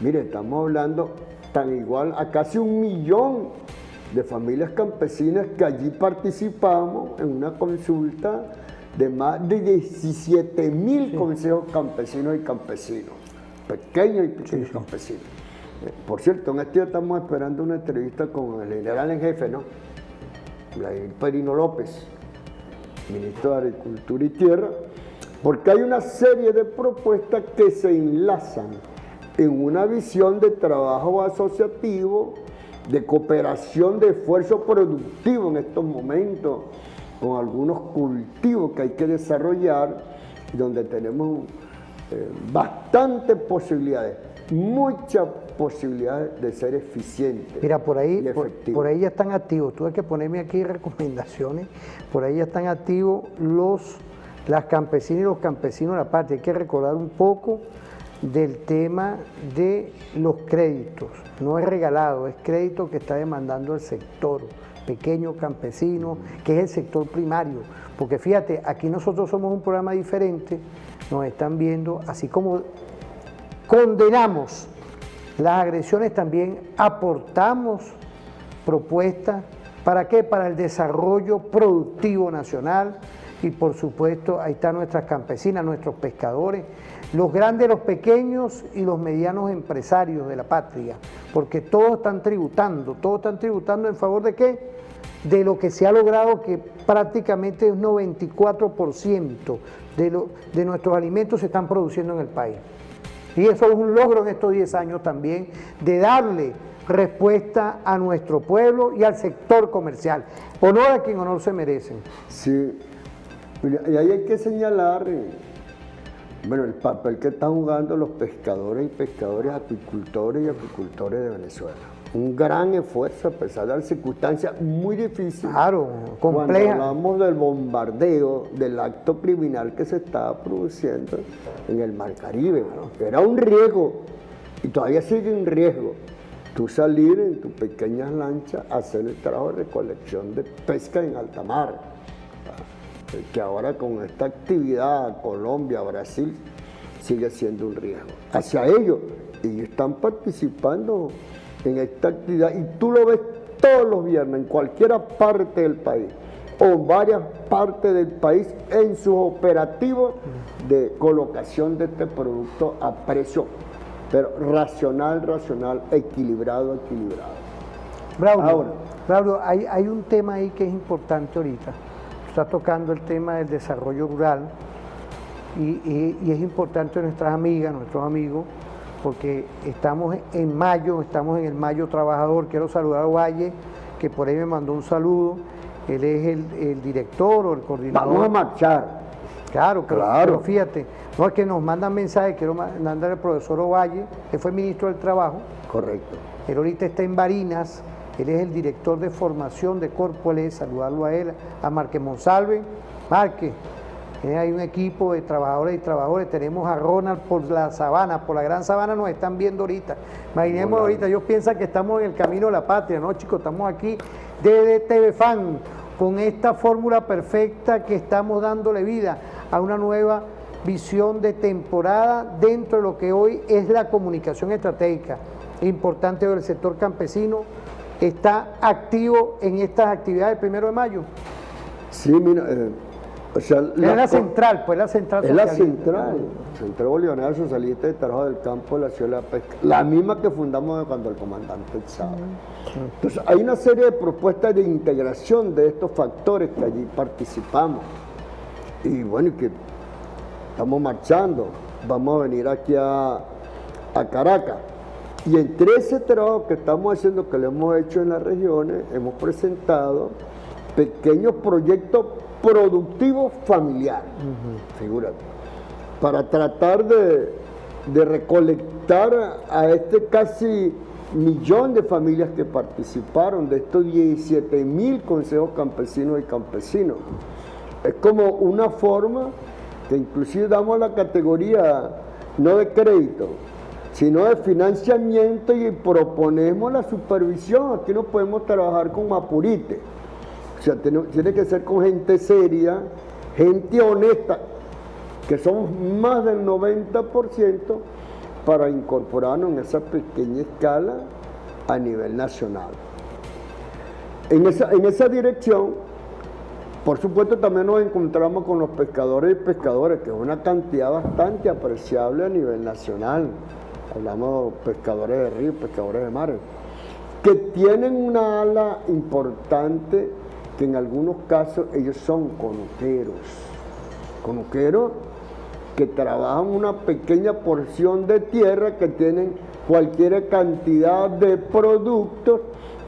mire, estamos hablando tan igual a casi 1 millón de familias campesinas que allí participamos en una consulta de más de 17.000 consejos campesinos y campesinos, pequeños y pequeños campesinos. Por cierto, en este día estamos esperando una entrevista con el general en jefe, ¿no? Vladimir Perino López, ministro de Agricultura y Tierra, porque hay una serie de propuestas que se enlazan en una visión de trabajo asociativo, de cooperación, de esfuerzo productivo en estos momentos, con algunos cultivos que hay que desarrollar, donde tenemos bastantes posibilidades, muchas posibilidades de ser eficientes. Mira, por ahí, y efectivos. por ahí ya están activos. Tuve que ponerme aquí recomendaciones. Por ahí ya están activos las campesinas y los campesinos de la patria. Hay que recordar un poco del tema de los créditos. No es regalado, es crédito que está demandando el sector pequeño campesino, que es el sector primario. Porque fíjate, aquí nosotros somos un programa diferente, nos están viendo, así como condenamos las agresiones, también aportamos propuestas. ¿Para qué? Para el desarrollo productivo nacional y por supuesto ahí están nuestras campesinas, nuestros pescadores, los grandes, los pequeños y los medianos empresarios de la patria, porque todos están tributando en favor de ¿qué? De lo que se ha logrado, que prácticamente un 94% de nuestros alimentos se están produciendo en el país. Y eso es un logro en estos 10 años también, de darle respuesta a nuestro pueblo y al sector comercial. Honor a quien honor se merecen. Sí, y ahí hay que señalar, bueno, el papel que están jugando los pescadores y pescadores, apicultores y apicultores de Venezuela. Un gran esfuerzo a pesar de las circunstancias muy difíciles. Claro, compleja. Cuando hablamos del bombardeo, del acto criminal que se estaba produciendo en el Mar Caribe, ¿no? Era un riesgo y todavía sigue un riesgo. Tú salir en tus pequeñas lanchas a hacer el trabajo de recolección de pesca en alta mar, que ahora con esta actividad Colombia, Brasil, sigue siendo un riesgo. Hacia ellos, ellos están participando en esta actividad y tú lo ves todos los viernes en cualquier parte del país o varias partes del país en sus operativos de colocación de este producto a precio, pero racional, equilibrado. Braulio, Ahora. Braulio, hay un tema ahí que es importante ahorita. está tocando el tema del desarrollo rural y es importante nuestras amigas, nuestros amigos, porque estamos en mayo, estamos en el Mayo Trabajador. Quiero saludar a Valle, que por ahí me mandó un saludo. Él es el director o el coordinador. Vamos a marchar. Claro, Claro. pero fíjate, no es que nos mandan mensajes, quiero mandar al profesor Ovalle, que fue ministro del Trabajo. Correcto. Él ahorita está en Barinas, él es el director de formación de Corpoles, saludarlo a él, a Marque Monsalve. Marque, hay un equipo de trabajadores y trabajadores, tenemos a Ronald por la Sabana, por la Gran Sabana nos están viendo ahorita. Imaginemos ahorita, ellos piensan que estamos en el camino de la patria, no chicos, estamos aquí desde TV Fan, con esta fórmula perfecta que estamos dándole vida a una nueva visión de temporada dentro de lo que hoy es la comunicación estratégica. Importante del sector campesino está activo en estas actividades del 1 de mayo. Sí, mira, o sea, Es la central, pues la central es la socialista. Central Bolivariana Socialista de Trabajo del Campo de la Ciudad de la Pesca, la misma que fundamos cuando el comandante estaba. Entonces, hay una serie de propuestas de integración de estos factores que allí participamos. Y bueno, y que estamos marchando, vamos a venir aquí a Caracas. Y entre ese trabajo que estamos haciendo, que lo hemos hecho en las regiones, hemos presentado pequeños proyectos productivos familiares, figúrate, para tratar de recolectar a este casi 1.000.000 de familias que participaron de estos 17.000 consejos campesinos y campesinos. Es como una forma que inclusive damos la categoría no de crédito, sino de financiamiento, y proponemos la supervisión. Aquí no podemos trabajar con apurite. O sea, tiene que ser con gente seria, gente honesta, que somos más del 90%, para incorporarnos en esa pequeña escala a nivel nacional. En esa dirección, por supuesto, también nos encontramos con los pescadores y pescadoras, que es una cantidad bastante apreciable a nivel nacional. Hablamos de pescadores de río, pescadores de mares, que tienen una ala importante, que en algunos casos ellos son conuqueros que trabajan una pequeña porción de tierra, que tienen cualquier cantidad de productos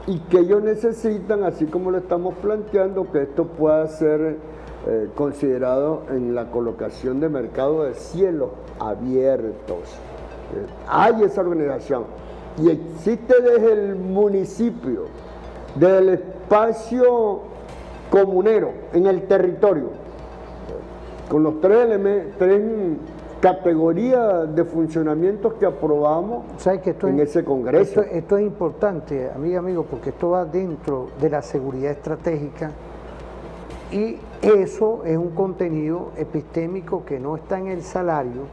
y que ellos necesitan, así como lo estamos planteando, que esto pueda ser considerado en la colocación de mercado de cielos abiertos. Hay esa organización y existe desde el municipio, desde el espacio comunero, en el territorio, con los tres categorías de funcionamientos que aprobamos en ese congreso. Esto es importante, amigo, porque esto va dentro de la seguridad estratégica, y eso es un contenido epistémico que no está en el salario,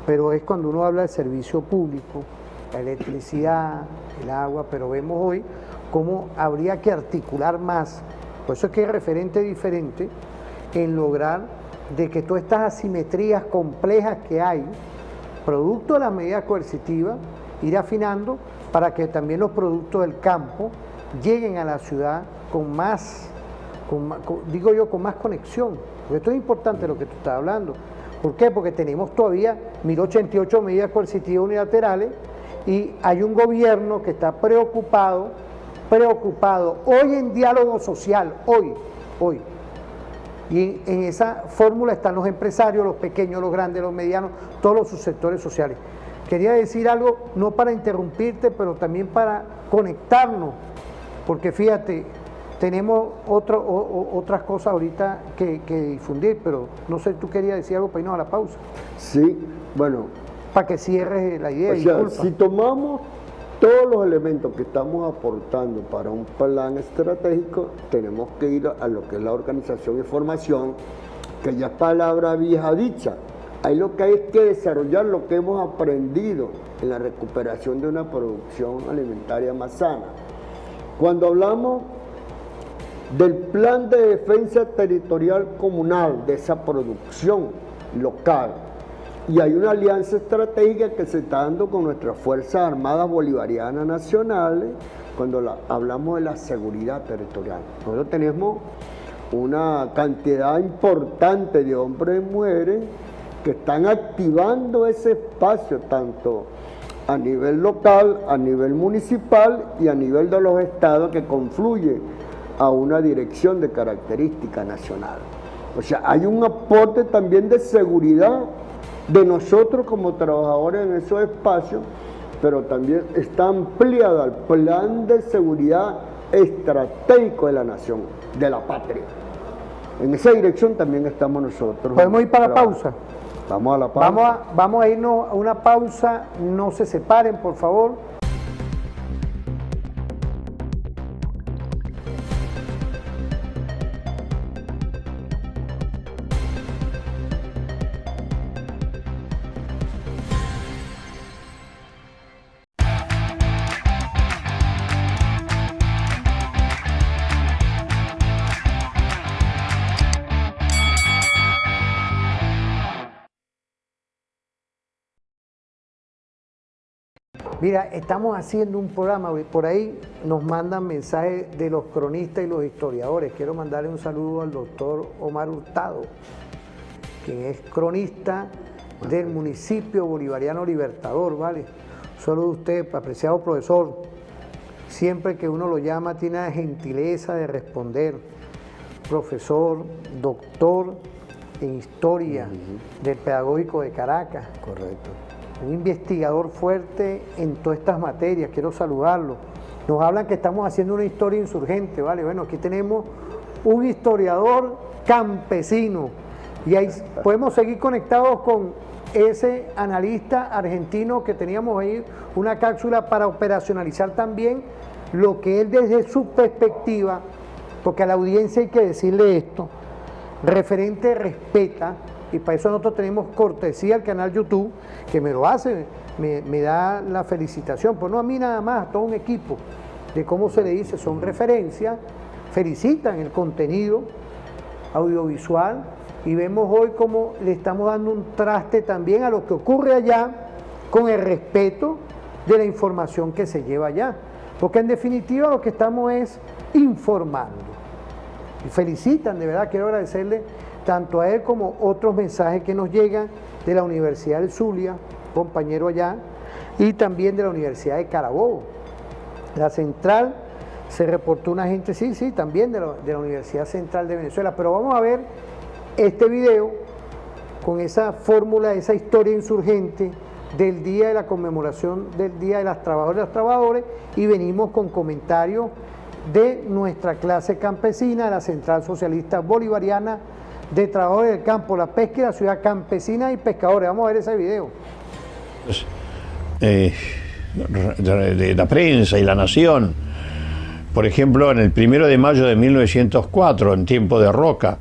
pero es cuando uno habla de servicio público, la electricidad, el agua, pero vemos hoy cómo habría que articular más. Por eso es que hay referente diferente en lograr de que todas estas asimetrías complejas que hay, producto de las medidas coercitivas, ir afinando para que también los productos del campo lleguen a la ciudad con más conexión. Porque esto es importante lo que tú estás hablando. ¿Por qué? Porque tenemos todavía 1088 medidas coercitivas unilaterales y hay un gobierno que está preocupado hoy en diálogo social, hoy. Y en esa fórmula están los empresarios, los pequeños, los grandes, los medianos, todos los subsectores sociales. Quería decir algo, no para interrumpirte, pero también para conectarnos, porque fíjate, tenemos otras cosas ahorita que difundir, pero no sé, tú querías decir algo para irnos a la pausa. Sí, bueno. Para que cierres la idea. O sea, si tomamos todos los elementos que estamos aportando para un plan estratégico, tenemos que ir a lo que es la organización y formación, que ya es palabra vieja dicha. Ahí lo que hay es que desarrollar lo que hemos aprendido en la recuperación de una producción alimentaria más sana. Cuando hablamos del plan de defensa territorial comunal, de esa producción local, y hay una alianza estratégica que se está dando con nuestras Fuerzas Armadas Bolivarianas Nacionales, cuando hablamos de la seguridad territorial. Nosotros tenemos una cantidad importante de hombres y mujeres que están activando ese espacio tanto a nivel local, a nivel municipal y a nivel de los estados que confluye a una dirección de característica nacional. O sea, hay un aporte también de seguridad de nosotros como trabajadores en esos espacios, pero también está ampliada el plan de seguridad estratégico de la nación, de la patria. En esa dirección también estamos nosotros. ¿Podemos ir para la pausa? Vamos a la pausa. Vamos a irnos a una pausa, no se separen, por favor. Mira, estamos haciendo un programa, por ahí nos mandan mensajes de los cronistas y los historiadores. Quiero mandarle un saludo al doctor Omar Hurtado, quien es cronista del municipio bolivariano Libertador, ¿vale? Solo usted, apreciado profesor, siempre que uno lo llama tiene la gentileza de responder. Profesor, doctor en historia del Pedagógico de Caracas. Correcto. Un investigador fuerte en todas estas materias, quiero saludarlo. Nos hablan que estamos haciendo una historia insurgente, ¿vale? Bueno, aquí tenemos un historiador campesino y ahí podemos seguir conectados con ese analista argentino que teníamos ahí, una cápsula para operacionalizar también lo que él desde su perspectiva, porque a la audiencia hay que decirle esto, referente respeta. Y para eso nosotros tenemos cortesía al canal YouTube, que me lo hace, me da la felicitación, pues no a mí nada más, a todo un equipo, de cómo se le dice, son referencias, felicitan el contenido audiovisual y vemos hoy cómo le estamos dando un traste también a lo que ocurre allá con el respeto de la información que se lleva allá, porque en definitiva lo que estamos es informando. Y felicitan, de verdad, quiero agradecerle tanto a él como otros mensajes que nos llegan de la Universidad del Zulia, compañero allá, y también de la Universidad de Carabobo. La central, se reportó una gente, sí, también de la Universidad Central de Venezuela, pero vamos a ver este video con esa fórmula, esa historia insurgente del día de la conmemoración del Día de las Trabajadoras y los Trabajadores, y venimos con comentarios de nuestra clase campesina de la Central Socialista Bolivariana de Trabajadores del Campo, la Pesca y la Ciudad Campesina y Pescadores. Vamos a ver ese video. De la prensa y La Nación, por ejemplo, en el 1 de mayo de 1904, en tiempo de Roca,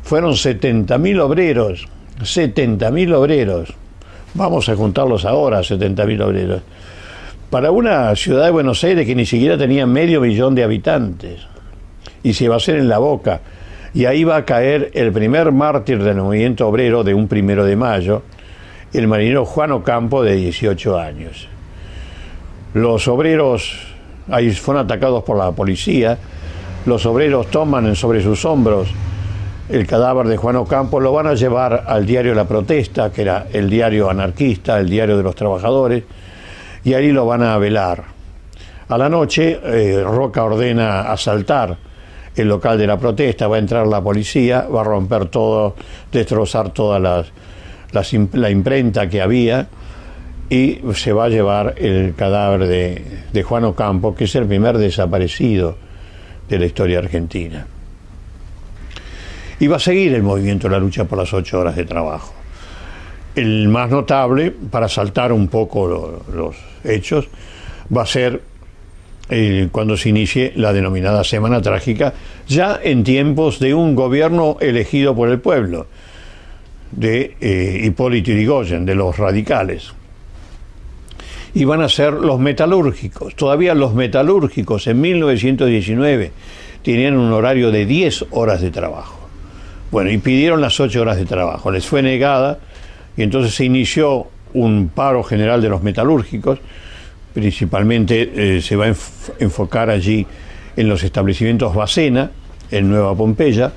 fueron 70.000 obreros, 70.000 obreros, vamos a juntarlos ahora, 70.000 obreros, para una ciudad de Buenos Aires que ni siquiera tenía 500.000 de habitantes, y se va a hacer en La Boca. Y ahí va a caer el primer mártir del movimiento obrero de un 1 de mayo, el marinero Juan Ocampo, de 18 años. Los obreros ahí fueron atacados por la policía, los obreros toman sobre sus hombros el cadáver de Juan Ocampo, lo van a llevar al diario La Protesta, que era el diario anarquista, el diario de los trabajadores, y ahí lo van a velar. A la noche, Roca ordena asaltar el local de La Protesta, va a entrar la policía, va a romper todo, destrozar toda la imprenta que había, y se va a llevar el cadáver de Juan Ocampo, que es el primer desaparecido de la historia argentina. Y va a seguir el movimiento de la lucha por las 8 horas de trabajo. El más notable, para saltar un poco los hechos, va a ser cuando se inicie la denominada Semana Trágica, ya en tiempos de un gobierno elegido por el pueblo, de Hipólito Yrigoyen, de los radicales. Y van a ser los metalúrgicos. Todavía los metalúrgicos en 1919 tenían un horario de 10 horas de trabajo. Bueno, y pidieron las 8 horas de trabajo, les fue negada, y entonces se inició un paro general de los metalúrgicos. Principalmente se va a enfocar allí en los establecimientos Bacena, en Nueva Pompeya.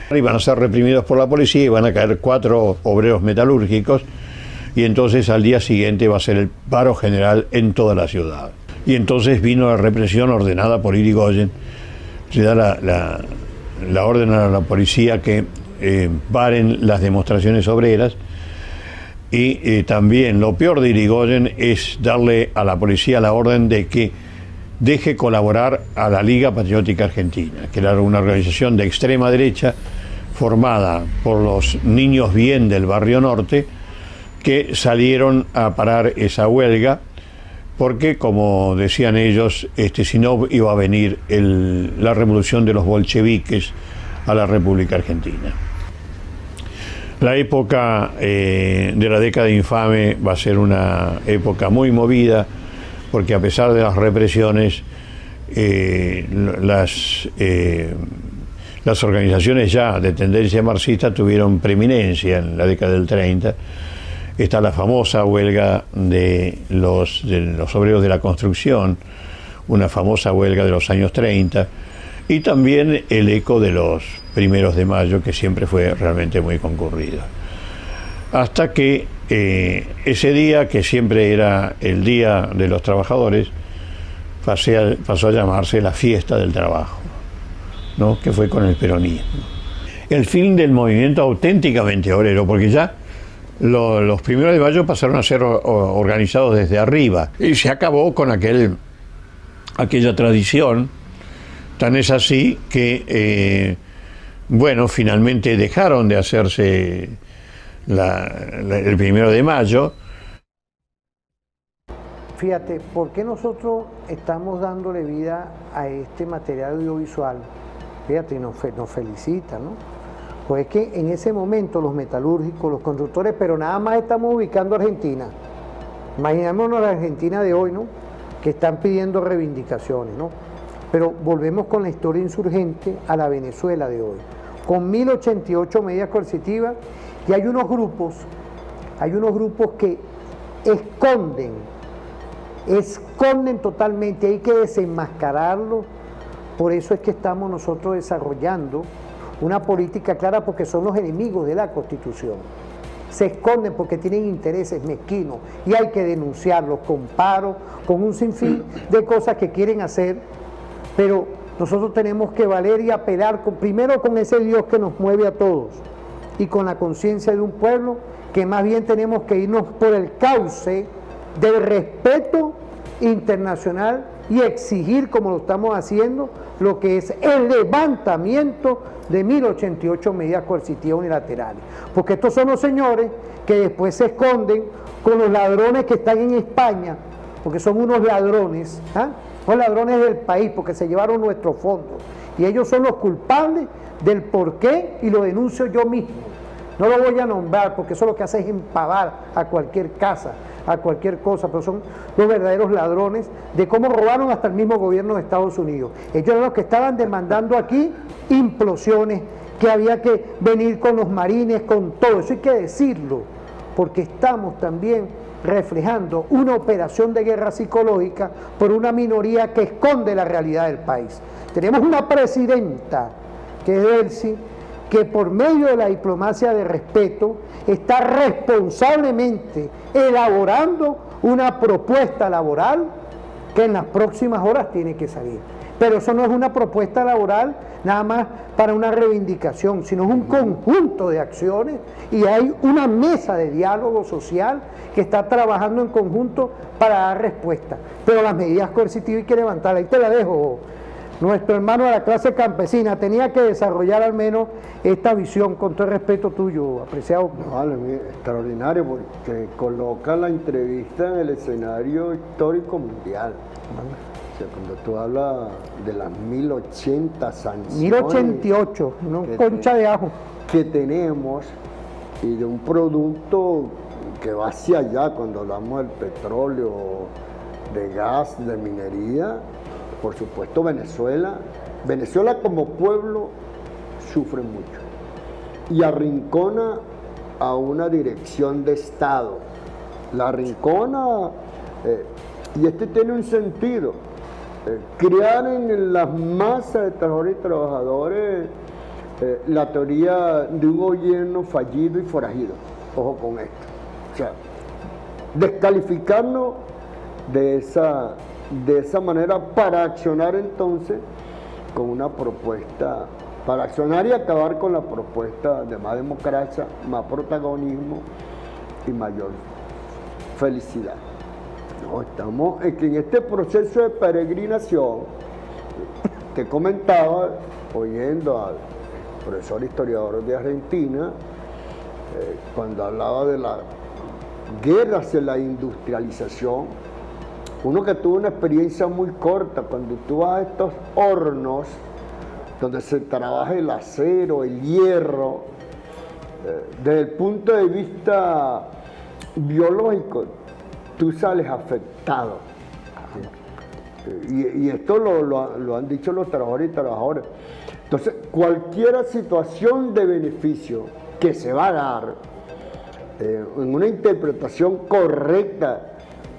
Iban a ser reprimidos por la policía y van a caer 4 obreros metalúrgicos, y entonces al día siguiente va a ser el paro general en toda la ciudad. Y entonces vino la represión ordenada por Irigoyen. Se da la orden a la policía que paren las demostraciones obreras, y también lo peor de Irigoyen es darle a la policía la orden de que deje colaborar a la Liga Patriótica Argentina, que era una organización de extrema derecha formada por los niños bien del Barrio Norte, que salieron a parar esa huelga porque, como decían ellos, si no iba a venir la revolución de los bolcheviques a la República Argentina. La época de la década infame va a ser una época muy movida, porque a pesar de las represiones, las organizaciones ya de tendencia marxista tuvieron preeminencia en la década del 30. Está la famosa huelga de los obreros de la construcción, una famosa huelga de los años 30, y también el eco de los 1 de mayo, que siempre fue realmente muy concurrido. Hasta que ese día, que siempre era el Día de los Trabajadores, pasó a llamarse la Fiesta del Trabajo, ¿no?, que fue con el peronismo. El fin del movimiento auténticamente obrero, porque ya los 1 de mayo pasaron a ser organizados desde arriba, y se acabó con aquella tradición. Tan es así que, finalmente dejaron de hacerse el 1 de mayo. Fíjate, ¿por qué nosotros estamos dándole vida a este material audiovisual? Fíjate, nos felicita, ¿no? Pues es que en ese momento los metalúrgicos, los constructores, pero nada más estamos ubicando a Argentina. Imaginémonos la Argentina de hoy, ¿no?, que están pidiendo reivindicaciones, ¿no? Pero volvemos con la historia insurgente a la Venezuela de hoy, con 1088 medidas coercitivas, y hay unos grupos que esconden totalmente, hay que desenmascararlos. Por eso es que estamos nosotros desarrollando una política clara, porque son los enemigos de la Constitución. Se esconden porque tienen intereses mezquinos y hay que denunciarlos con paro, con un sinfín de cosas que quieren hacer, pero nosotros tenemos que valer y apelar primero con ese Dios que nos mueve a todos y con la conciencia de un pueblo, que más bien tenemos que irnos por el cauce del respeto internacional y exigir, como lo estamos haciendo, lo que es el levantamiento de 1088 medidas coercitivas unilaterales. Porque estos son los señores que después se esconden con los ladrones que están en España, porque son unos ladrones, son ladrones del país, porque se llevaron nuestros fondos. Y ellos son los culpables del porqué, y lo denuncio yo mismo. No lo voy a nombrar, porque eso lo que hace es empavar a cualquier casa, a cualquier cosa, pero son los verdaderos ladrones de cómo robaron hasta el mismo gobierno de Estados Unidos. Ellos eran los que estaban demandando aquí implosiones, que había que venir con los marines, con todo. Eso hay que decirlo, porque estamos también reflejando una operación de guerra psicológica por una minoría que esconde la realidad del país. Tenemos una presidenta, que es Delcy, que por medio de la diplomacia de respeto está responsablemente elaborando una propuesta laboral que en las próximas horas tiene que salir. Pero eso no es una propuesta laboral nada más para una reivindicación, sino es un conjunto de acciones, y hay una mesa de diálogo social que está trabajando en conjunto para dar respuesta. Pero las medidas coercitivas hay que levantarlas. Ahí te la dejo. Nuestro hermano de la clase campesina tenía que desarrollar al menos esta visión, con todo el respeto tuyo, apreciado. Vale, extraordinario, porque coloca la entrevista en el escenario histórico mundial. O sea, cuando tú hablas de las 1080 sanciones, 1088, no concha de ajo, que tenemos, y de un producto que va hacia allá, cuando hablamos del petróleo, de gas, de minería. Por supuesto, Venezuela como pueblo sufre mucho y arrincona a una dirección de Estado. La arrincona, y tiene un sentido. crear en las masas de trabajadores y trabajadores la teoría de un gobierno fallido y forajido. Ojo con esto. O sea, descalificarnos de esa manera para accionar entonces con una propuesta, para accionar y acabar con la propuesta de más democracia, más protagonismo y mayor felicidad. No, estamos en este proceso de peregrinación. Te comentaba, oyendo al profesor historiador de Argentina, cuando hablaba de la guerra hacia la industrialización, uno que tuvo una experiencia muy corta, cuando tú vas a estos hornos donde se trabaja el acero, el hierro, desde el punto de vista biológico, tú sales afectado. Y esto lo han dicho los trabajadores y trabajadoras. Entonces, cualquier situación de beneficio que se va a dar en una interpretación correcta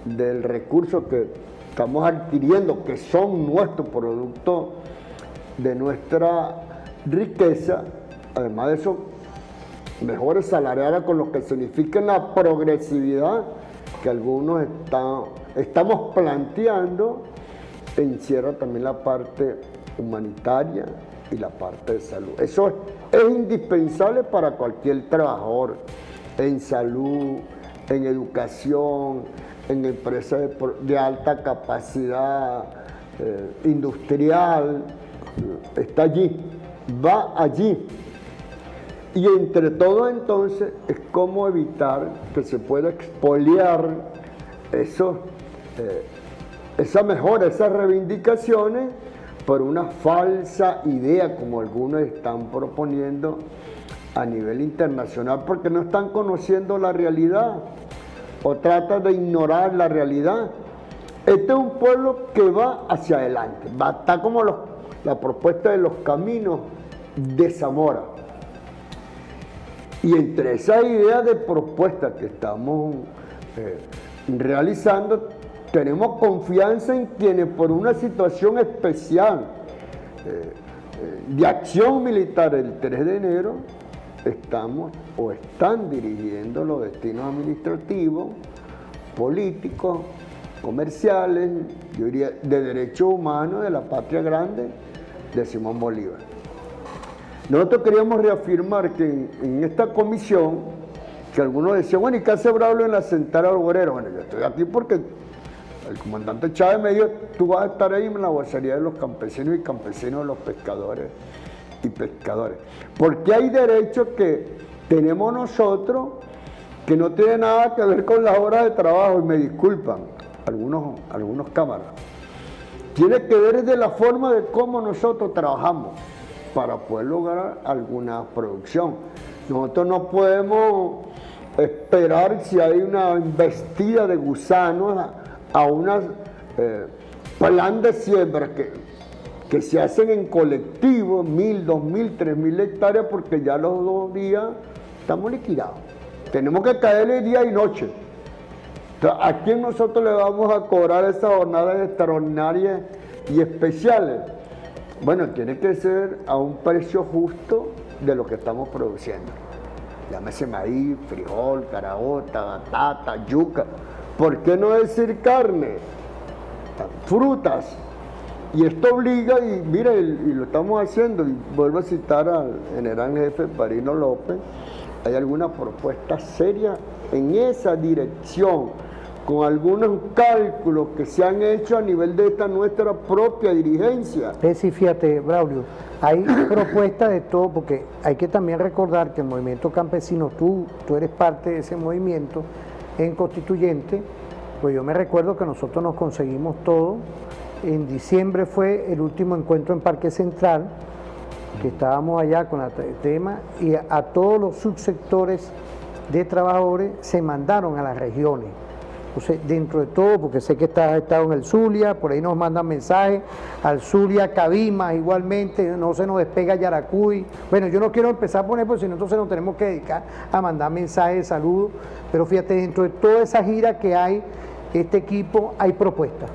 del recurso que estamos adquiriendo, que son nuestros productos de nuestra riqueza, además de eso, mejores salariales con lo que significa la progresividad que algunos estamos planteando, encierra también la parte humanitaria y la parte de salud. Eso es indispensable para cualquier trabajador en salud, en educación, en empresas de alta capacidad industrial. Está allí, va allí. Y entre todo entonces es cómo evitar que se pueda expoliar esa mejora, esas reivindicaciones por una falsa idea como algunos están proponiendo a nivel internacional, porque no están conociendo la realidad o tratan de ignorar la realidad. Este es un pueblo que va hacia adelante, está como la propuesta de los caminos de Zamora. Y entre esas ideas de propuestas que estamos realizando, tenemos confianza en quienes por una situación especial de acción militar el 3 de enero están dirigiendo los destinos administrativos, políticos, comerciales, yo diría de derechos humanos de la patria grande de Simón Bolívar. Nosotros queríamos reafirmar que en esta comisión, que algunos decían, bueno, ¿y qué hace Braulio en la central obrera? Bueno, yo estoy aquí porque el comandante Chávez me dijo, tú vas a estar ahí en la vocería de los campesinos y campesinos de los pescadores y pescadores. Porque hay derechos que tenemos nosotros que no tienen nada que ver con las horas de trabajo, y me disculpan algunos cámaras. Tiene que ver de la forma de cómo nosotros trabajamos para poder lograr alguna producción. Nosotros no podemos esperar si hay una embestida de gusanos a una plan de siembra que se hacen en colectivo, 1.000, 2.000, 3.000 hectáreas, porque ya los 2 días estamos liquidados. Tenemos que caerle día y noche. Entonces, ¿a quién nosotros le vamos a cobrar esas jornadas extraordinarias y especiales? Bueno, tiene que ser a un precio justo de lo que estamos produciendo. Llámese maíz, frijol, caraota, batata, yuca. ¿Por qué no decir carne? Frutas. Y esto obliga, y mira, y lo estamos haciendo, y vuelvo a citar al general jefe Parino López, hay alguna propuesta seria en esa dirección, con algunos cálculos que se han hecho a nivel de esta nuestra propia dirigencia. Sí, fíjate, Braulio, hay propuestas de todo, porque hay que también recordar que el movimiento campesino, tú eres parte de ese movimiento en Constituyente, pues yo me recuerdo que nosotros nos conseguimos todo. En diciembre fue el último encuentro en Parque Central, que estábamos allá con el tema, y a todos los subsectores de trabajadores se mandaron a las regiones. Entonces, dentro de todo, porque sé que has estado en el Zulia, por ahí nos mandan mensajes, al Zulia, Cabimas igualmente, no se nos despega Yaracuy. Bueno, yo no quiero empezar a poner, porque si no, entonces nos tenemos que dedicar a mandar mensajes de saludo, pero fíjate, dentro de toda esa gira que hay, este equipo, hay propuestas.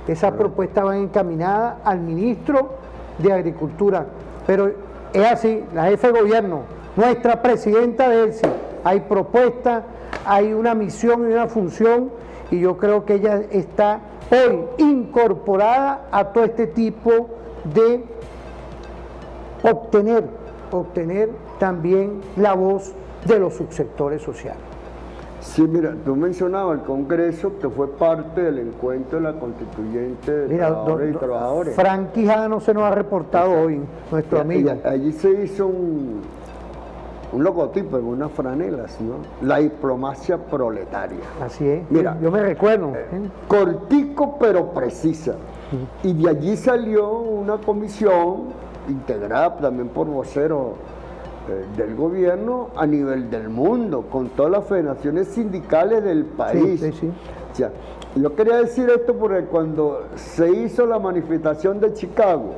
Esas propuestas van encaminadas al ministro de Agricultura. Pero es así, la jefe de gobierno, nuestra presidenta de ELSI, hay propuestas, hay una misión y una función, y yo creo que ella está hoy incorporada a todo este tipo de obtener también la voz de los subsectores sociales. Sí, mira, tú mencionabas el Congreso, que fue parte del encuentro de la constituyente de Mira, trabajadores y trabajadores. Frank Quijada no se nos ha reportado hoy, nuestro amigo. Allí se hizo un logotipo en unas franelas, ¿no? La diplomacia proletaria. Así es, Mira, yo me recuerdo. Cortico pero precisa. Y de allí salió una comisión integrada también por voceros del gobierno a nivel del mundo, con todas las federaciones sindicales del país. Sí. O sea, yo quería decir esto porque cuando se hizo la manifestación de Chicago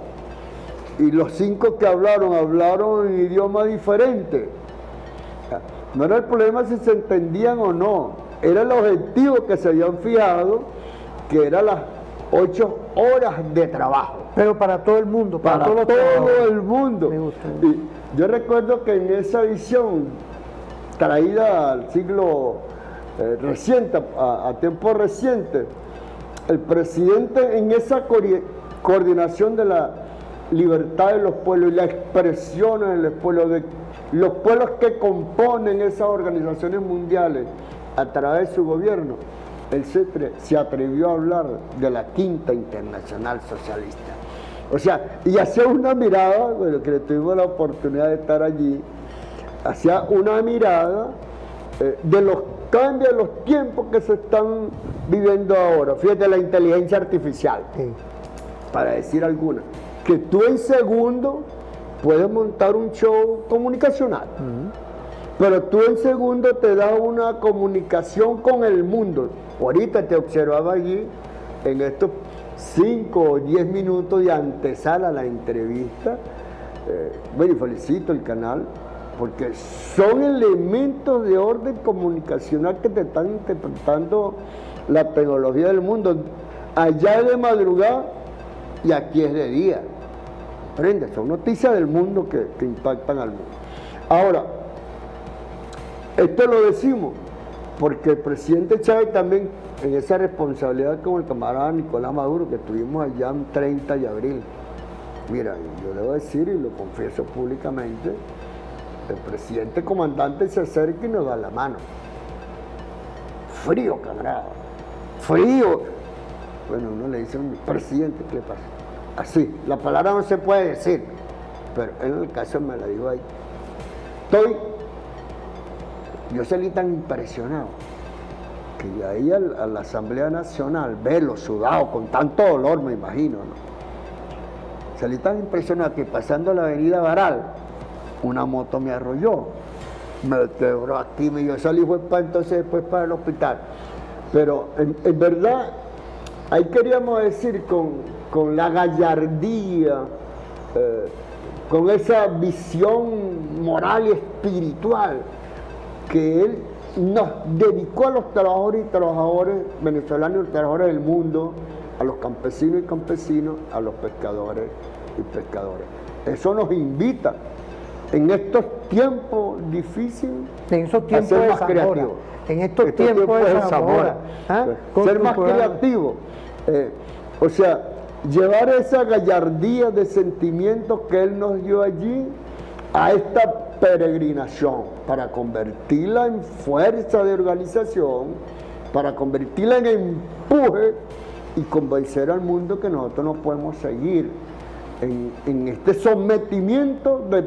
y los 5 que hablaron en idioma diferente, no era el problema si se entendían o no, era el objetivo que se habían fijado, que era las 8 horas de trabajo. Pero para todo el mundo, para Todo trabajadores. el mundo. Me gusta. Y yo recuerdo que en esa visión traída al siglo reciente, a tiempo reciente, el presidente en esa coordinación de la libertad de los pueblos y la expresión de los pueblos que componen esas organizaciones mundiales a través de su gobierno, el CETRE se atrevió a hablar de la Quinta Internacional Socialista. O sea, y hacía una mirada, bueno, que tuvimos la oportunidad de estar allí, hacía una mirada de los cambios, de los tiempos que se están viviendo ahora. Fíjate, la inteligencia artificial, para decir alguna, que tú en segundo puedes montar un show comunicacional, pero tú en segundo te da una comunicación con el mundo. Ahorita te observaba allí en estos 5 o 10 minutos de antesala a la entrevista. Bueno, y felicito el canal, porque son elementos de orden comunicacional que te están interpretando la tecnología del mundo. Allá es de madrugada y aquí es de día. Prende, son noticias del mundo que impactan al mundo. Ahora, esto lo decimos porque el presidente Chávez también, en esa responsabilidad con el camarada Nicolás Maduro, que estuvimos allá el 30 de abril, mira, yo debo decir y lo confieso públicamente, el presidente comandante se acerca y nos da la mano. Frío, camarada, frío. Bueno, uno le dice, presidente, ¿qué le pasa? Así, la palabra no se puede decir, pero en el caso me la dijo ahí. Yo salí tan impresionado que de ahí a la Asamblea Nacional, verlo sudado, con tanto dolor, me imagino, ¿no? Salí tan impresionado que pasando la avenida Baral, una moto me arrolló, me quebró aquí, yo salí entonces después para el hospital. Pero en verdad, ahí queríamos decir con la gallardía, con esa visión moral y espiritual que él nos dedicó a los trabajadores y trabajadoras venezolanos y los trabajadores del mundo, a los campesinos y campesinos, a los pescadores y pescadores. Eso nos invita en estos tiempos difíciles en esos a tiempos ser de más Zamora, creativos. en estos tiempos de Zamora, Ser más creativo. O sea, llevar esa gallardía de sentimientos que él nos dio allí a esta peregrinación, para convertirla en fuerza de organización, para convertirla en empuje y convencer al mundo que nosotros no podemos seguir en este sometimiento de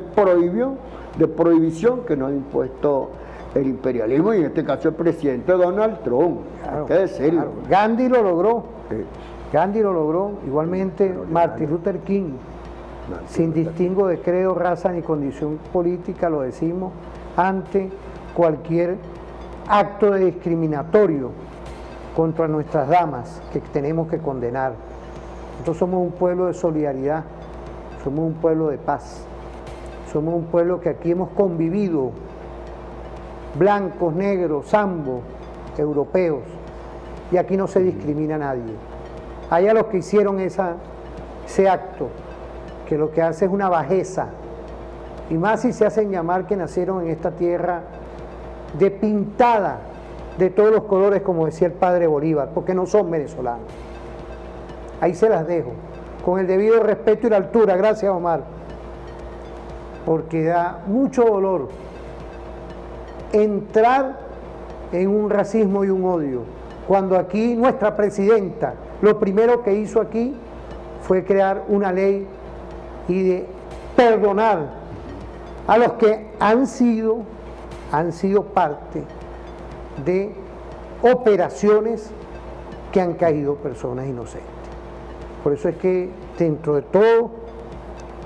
prohibición que nos ha impuesto el imperialismo, y en este caso el presidente Donald Trump. Claro, hay que decirlo. claro. Gandhi lo logró. Sí. Gandhi lo logró, igualmente Martin Luther King, sin distingo de credo, raza ni condición política, lo decimos, ante cualquier acto de discriminatorio contra nuestras damas que tenemos que condenar. Nosotros somos un pueblo de solidaridad, somos un pueblo de paz, somos un pueblo que aquí hemos convivido, blancos, negros, zambos, europeos, y aquí no se discrimina a nadie. hay a los que hicieron ese acto, que lo que hace es una bajeza, y más si se hacen llamar que nacieron en esta tierra despintada de todos los colores, como decía el padre Bolívar, porque no son venezolanos. Ahí se las dejo, con el debido respeto y la altura. Gracias, Omar, porque da mucho dolor entrar en un racismo y un odio, cuando aquí nuestra presidenta lo primero que hizo aquí fue crear una ley y de perdonar a los que han sido parte de operaciones que han caído personas inocentes. Por eso es que dentro de todo,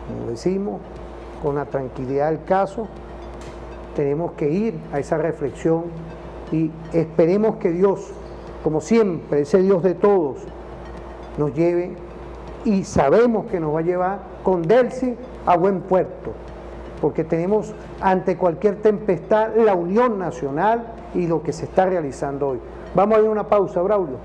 como decimos, con la tranquilidad del caso, tenemos que ir a esa reflexión y esperemos que Dios, como siempre, ese Dios de todos, nos lleve, y sabemos que nos va a llevar con Delcy a buen puerto, porque tenemos ante cualquier tempestad la unión nacional y lo que se está realizando hoy. Vamos a ir a una pausa, Braulio.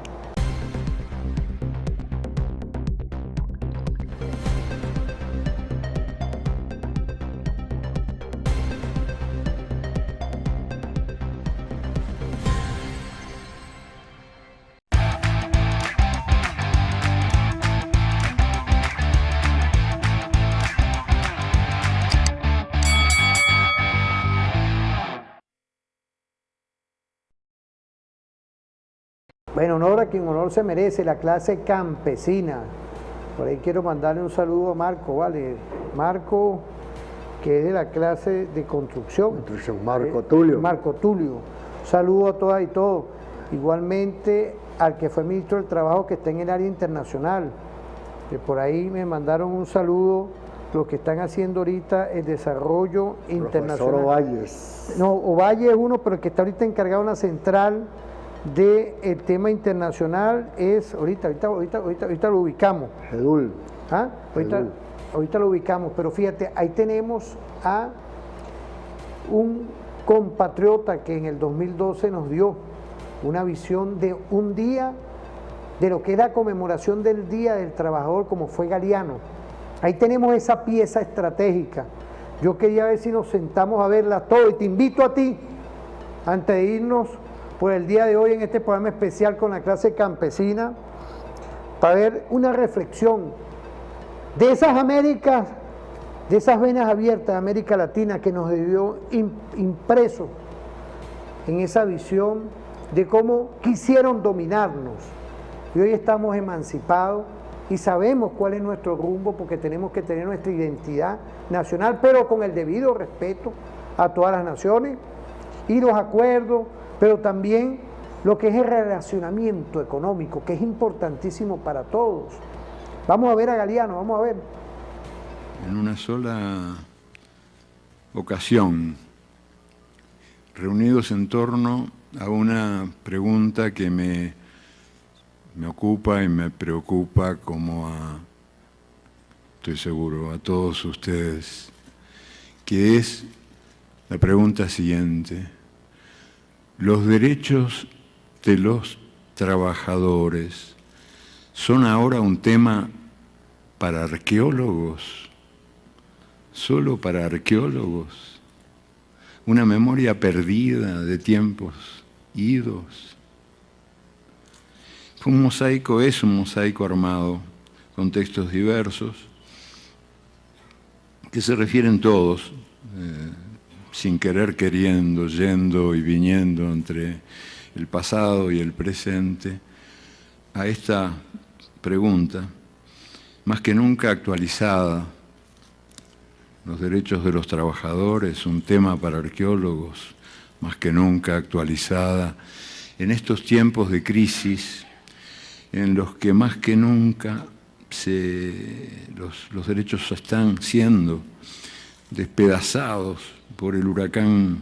Bueno, honor a quien honor se merece, la clase campesina. Por ahí quiero mandarle un saludo a Marco, ¿vale? Marco, que es de la clase de construcción. Marco Tulio. Marco Tulio. Un saludo a todas y todos. Igualmente al que fue ministro del Trabajo, que está en el área internacional. Que por ahí me mandaron un saludo los que están haciendo ahorita el desarrollo internacional. Profesor Ovalles. No, Ovalle es uno, pero el que está ahorita encargado en la central del tema internacional es, ahorita lo ubicamos. Gedul. ¿Ah? Ahorita lo ubicamos, pero fíjate, ahí tenemos a un compatriota que en el 2012 nos dio una visión de un día, de lo que es la conmemoración del Día del Trabajador, como fue Galeano. Ahí tenemos esa pieza estratégica. Yo quería ver si nos sentamos a verla todo, y te invito a ti, antes de irnos por el día de hoy en este programa especial con la clase campesina, para ver una reflexión de esas Américas, de esas venas abiertas de América Latina que nos dio impreso en esa visión de cómo quisieron dominarnos. Y hoy estamos emancipados y sabemos cuál es nuestro rumbo, porque tenemos que tener nuestra identidad nacional, pero con el debido respeto a todas las naciones y los acuerdos, pero también lo que es el relacionamiento económico, que es importantísimo para todos. Vamos a ver a Galeano, vamos a ver. En una sola ocasión, reunidos en torno a una pregunta que me ocupa y me preocupa, como estoy seguro, a todos ustedes, que es la pregunta siguiente: ¿los derechos de los trabajadores son ahora un tema para arqueólogos? ¿Solo para arqueólogos? ¿Una memoria perdida de tiempos idos? Un mosaico es un mosaico armado con textos diversos que se refieren todos, sin querer queriendo, yendo y viniendo entre el pasado y el presente, a esta pregunta, más que nunca actualizada: los derechos de los trabajadores, un tema para arqueólogos, más que nunca actualizada en estos tiempos de crisis, en los que más que nunca los derechos están siendo despedazados por el huracán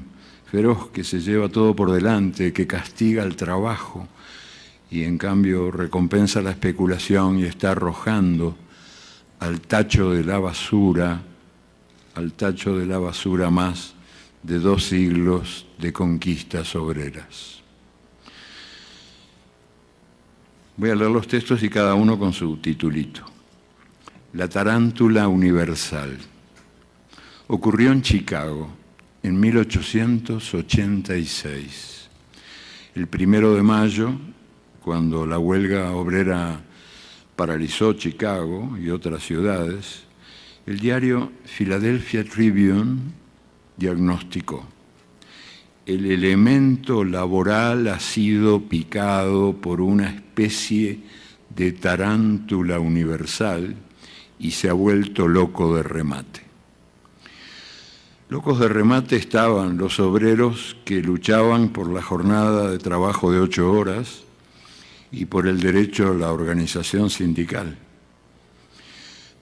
feroz que se lleva todo por delante, que castiga el trabajo y en cambio recompensa la especulación y está arrojando al tacho de la basura más de 2 siglos de conquistas obreras. Voy a leer los textos y cada uno con su titulito. La tarántula universal. Ocurrió en Chicago en 1886. El 1 de mayo, cuando la huelga obrera paralizó Chicago y otras ciudades, el diario Philadelphia Tribune diagnosticó: el elemento laboral ha sido picado por una especie de tarántula universal y se ha vuelto loco de remate. Locos de remate estaban los obreros que luchaban por la jornada de trabajo de 8 horas y por el derecho a la organización sindical.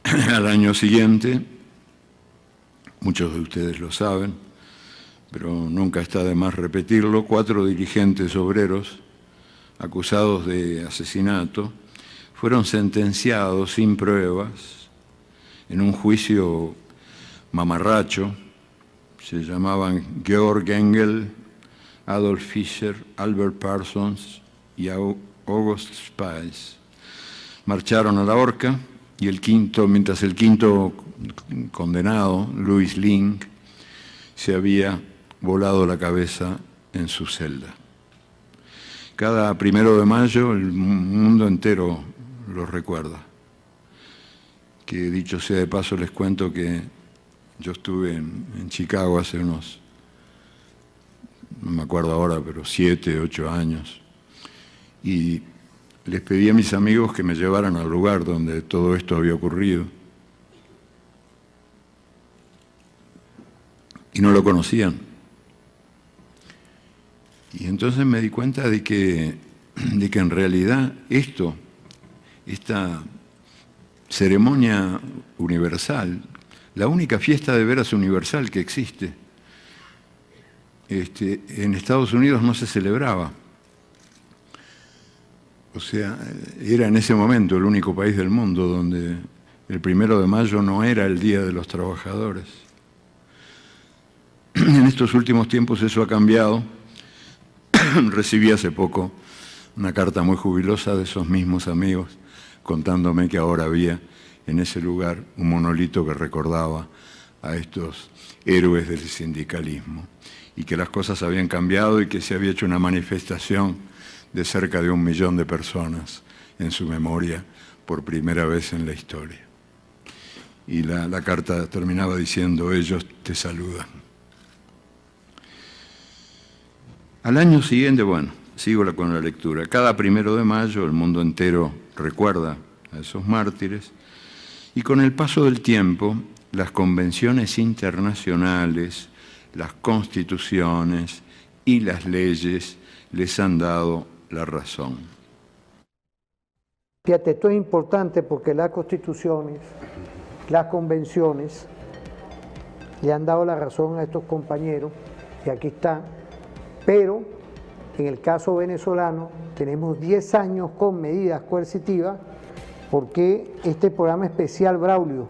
Al año siguiente, muchos de ustedes lo saben, pero nunca está de más repetirlo, 4 dirigentes obreros acusados de asesinato fueron sentenciados sin pruebas en un juicio mamarracho. Se llamaban Georg Engel, Adolf Fischer, Albert Parsons y August Spies. Marcharon a la horca y mientras el quinto condenado, Louis Link, se había volado la cabeza en su celda. Cada 1 de mayo el mundo entero lo recuerda. Que dicho sea de paso, les cuento que yo estuve en Chicago hace unos, no me acuerdo ahora, pero 7, 8 años, y les pedí a mis amigos que me llevaran al lugar donde todo esto había ocurrido. Y no lo conocían. Y entonces me di cuenta de que en realidad esta ceremonia universal, la única fiesta de veras universal que existe, en Estados Unidos no se celebraba. O sea, era en ese momento el único país del mundo donde el 1 de mayo no era el Día de los Trabajadores. En estos últimos tiempos eso ha cambiado. Recibí hace poco una carta muy jubilosa de esos mismos amigos contándome que ahora había en ese lugar un monolito que recordaba a estos héroes del sindicalismo y que las cosas habían cambiado y que se había hecho una manifestación de cerca de 1 millón de personas en su memoria por primera vez en la historia. Y la carta terminaba diciendo: ellos te saludan. Al año siguiente, bueno, sigo con la lectura. Cada 1 de mayo el mundo entero recuerda a esos mártires y con el paso del tiempo las convenciones internacionales, las constituciones y las leyes les han dado la razón. Fíjate, esto es importante porque las constituciones, las convenciones le han dado la razón a estos compañeros, y aquí está, pero en el caso venezolano tenemos 10 años con medidas coercitivas. ¿Por qué este programa especial, Braulio?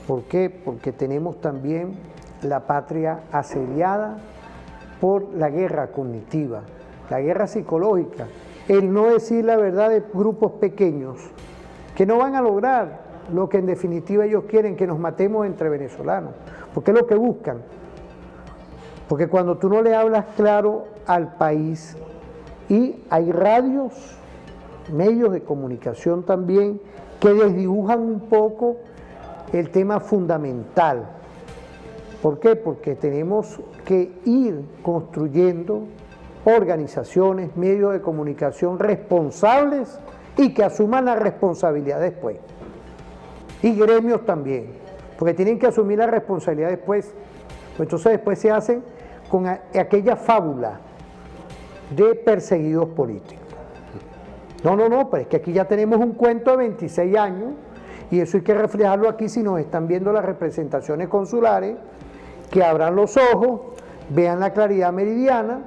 ¿Por qué? Porque tenemos también la patria asediada por la guerra cognitiva, la guerra psicológica, el no decir la verdad de grupos pequeños que no van a lograr lo que en definitiva ellos quieren, que nos matemos entre venezolanos, porque es lo que buscan. Porque cuando tú no le hablas claro al país, y hay radios, medios de comunicación también, que desdibujan un poco el tema fundamental. ¿Por qué? Porque tenemos que ir construyendo organizaciones, medios de comunicación responsables y que asuman la responsabilidad después. Y gremios también, porque tienen que asumir la responsabilidad después. Pues entonces después se hacen con aquella fábula de perseguidos políticos. No, pero es que aquí ya tenemos un cuento de 26 años y eso hay que reflejarlo aquí si nos están viendo las representaciones consulares, que abran los ojos, vean la claridad meridiana.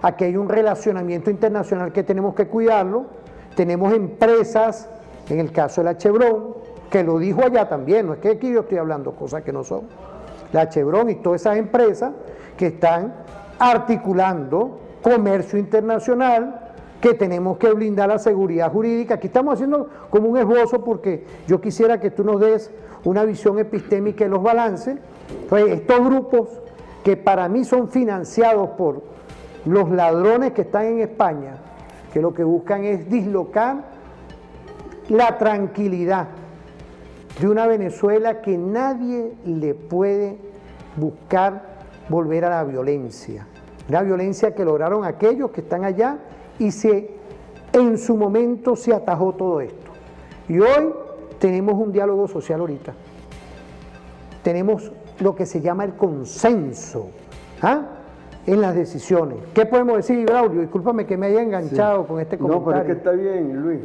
Aquí hay un relacionamiento internacional que tenemos que cuidarlo. Tenemos empresas, en el caso de la Chevron, que lo dijo allá también, no es que aquí yo estoy hablando cosas que no son. La Chevron y todas esas empresas que están articulando comercio internacional que tenemos que blindar la seguridad jurídica. Aquí estamos haciendo como un esbozo porque yo quisiera que tú nos des una visión epistémica de los balances. Entonces, estos grupos que para mí son financiados por los ladrones que están en España, que lo que buscan es dislocar la tranquilidad de una Venezuela que nadie le puede buscar volver a la violencia que lograron aquellos que están allá y en su momento se atajó todo esto. Y hoy tenemos un diálogo social ahorita, tenemos lo que se llama el consenso en las decisiones. ¿Qué podemos decir, Braulio? Discúlpame que me haya enganchado con este comentario. No, pero es que está bien, Luis.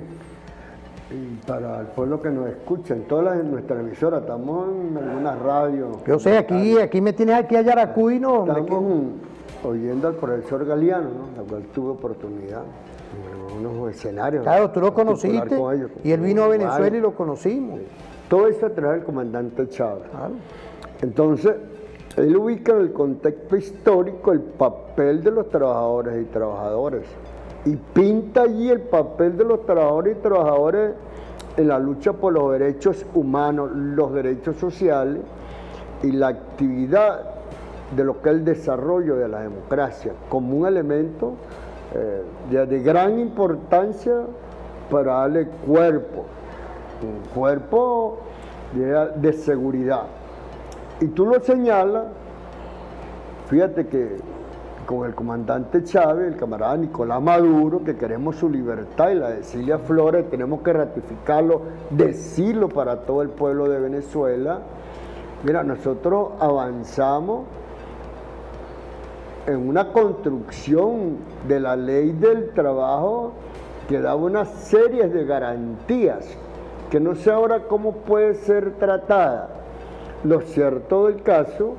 Y para el pueblo que nos escucha, en todas nuestras emisoras, estamos en alguna radio. Yo sé, aquí me tienes aquí a Yaracuy, ¿no? Estamos oyendo al profesor Galeano, ¿no? La cual tuve oportunidad en algunos escenarios. Claro, tú lo conociste con ellos, y él vino a Venezuela varios. y lo conocimos. Todo eso a través del comandante Chávez. Claro. Entonces, él ubica en el contexto histórico el papel de los trabajadores y trabajadoras y pinta allí el papel de los trabajadores y trabajadores en la lucha por los derechos humanos, los derechos sociales y la actividad de lo que es el desarrollo de la democracia como un elemento de gran importancia para darle cuerpo, un cuerpo de seguridad. Y tú lo señalas, fíjate que con el comandante Chávez, el camarada Nicolás Maduro, que queremos su libertad, y la de Cilia Flores, tenemos que ratificarlo, decirlo para todo el pueblo de Venezuela. Mira, nosotros avanzamos en una construcción de la ley del trabajo que da una serie de garantías, que no sé ahora cómo puede ser tratada. Lo cierto del caso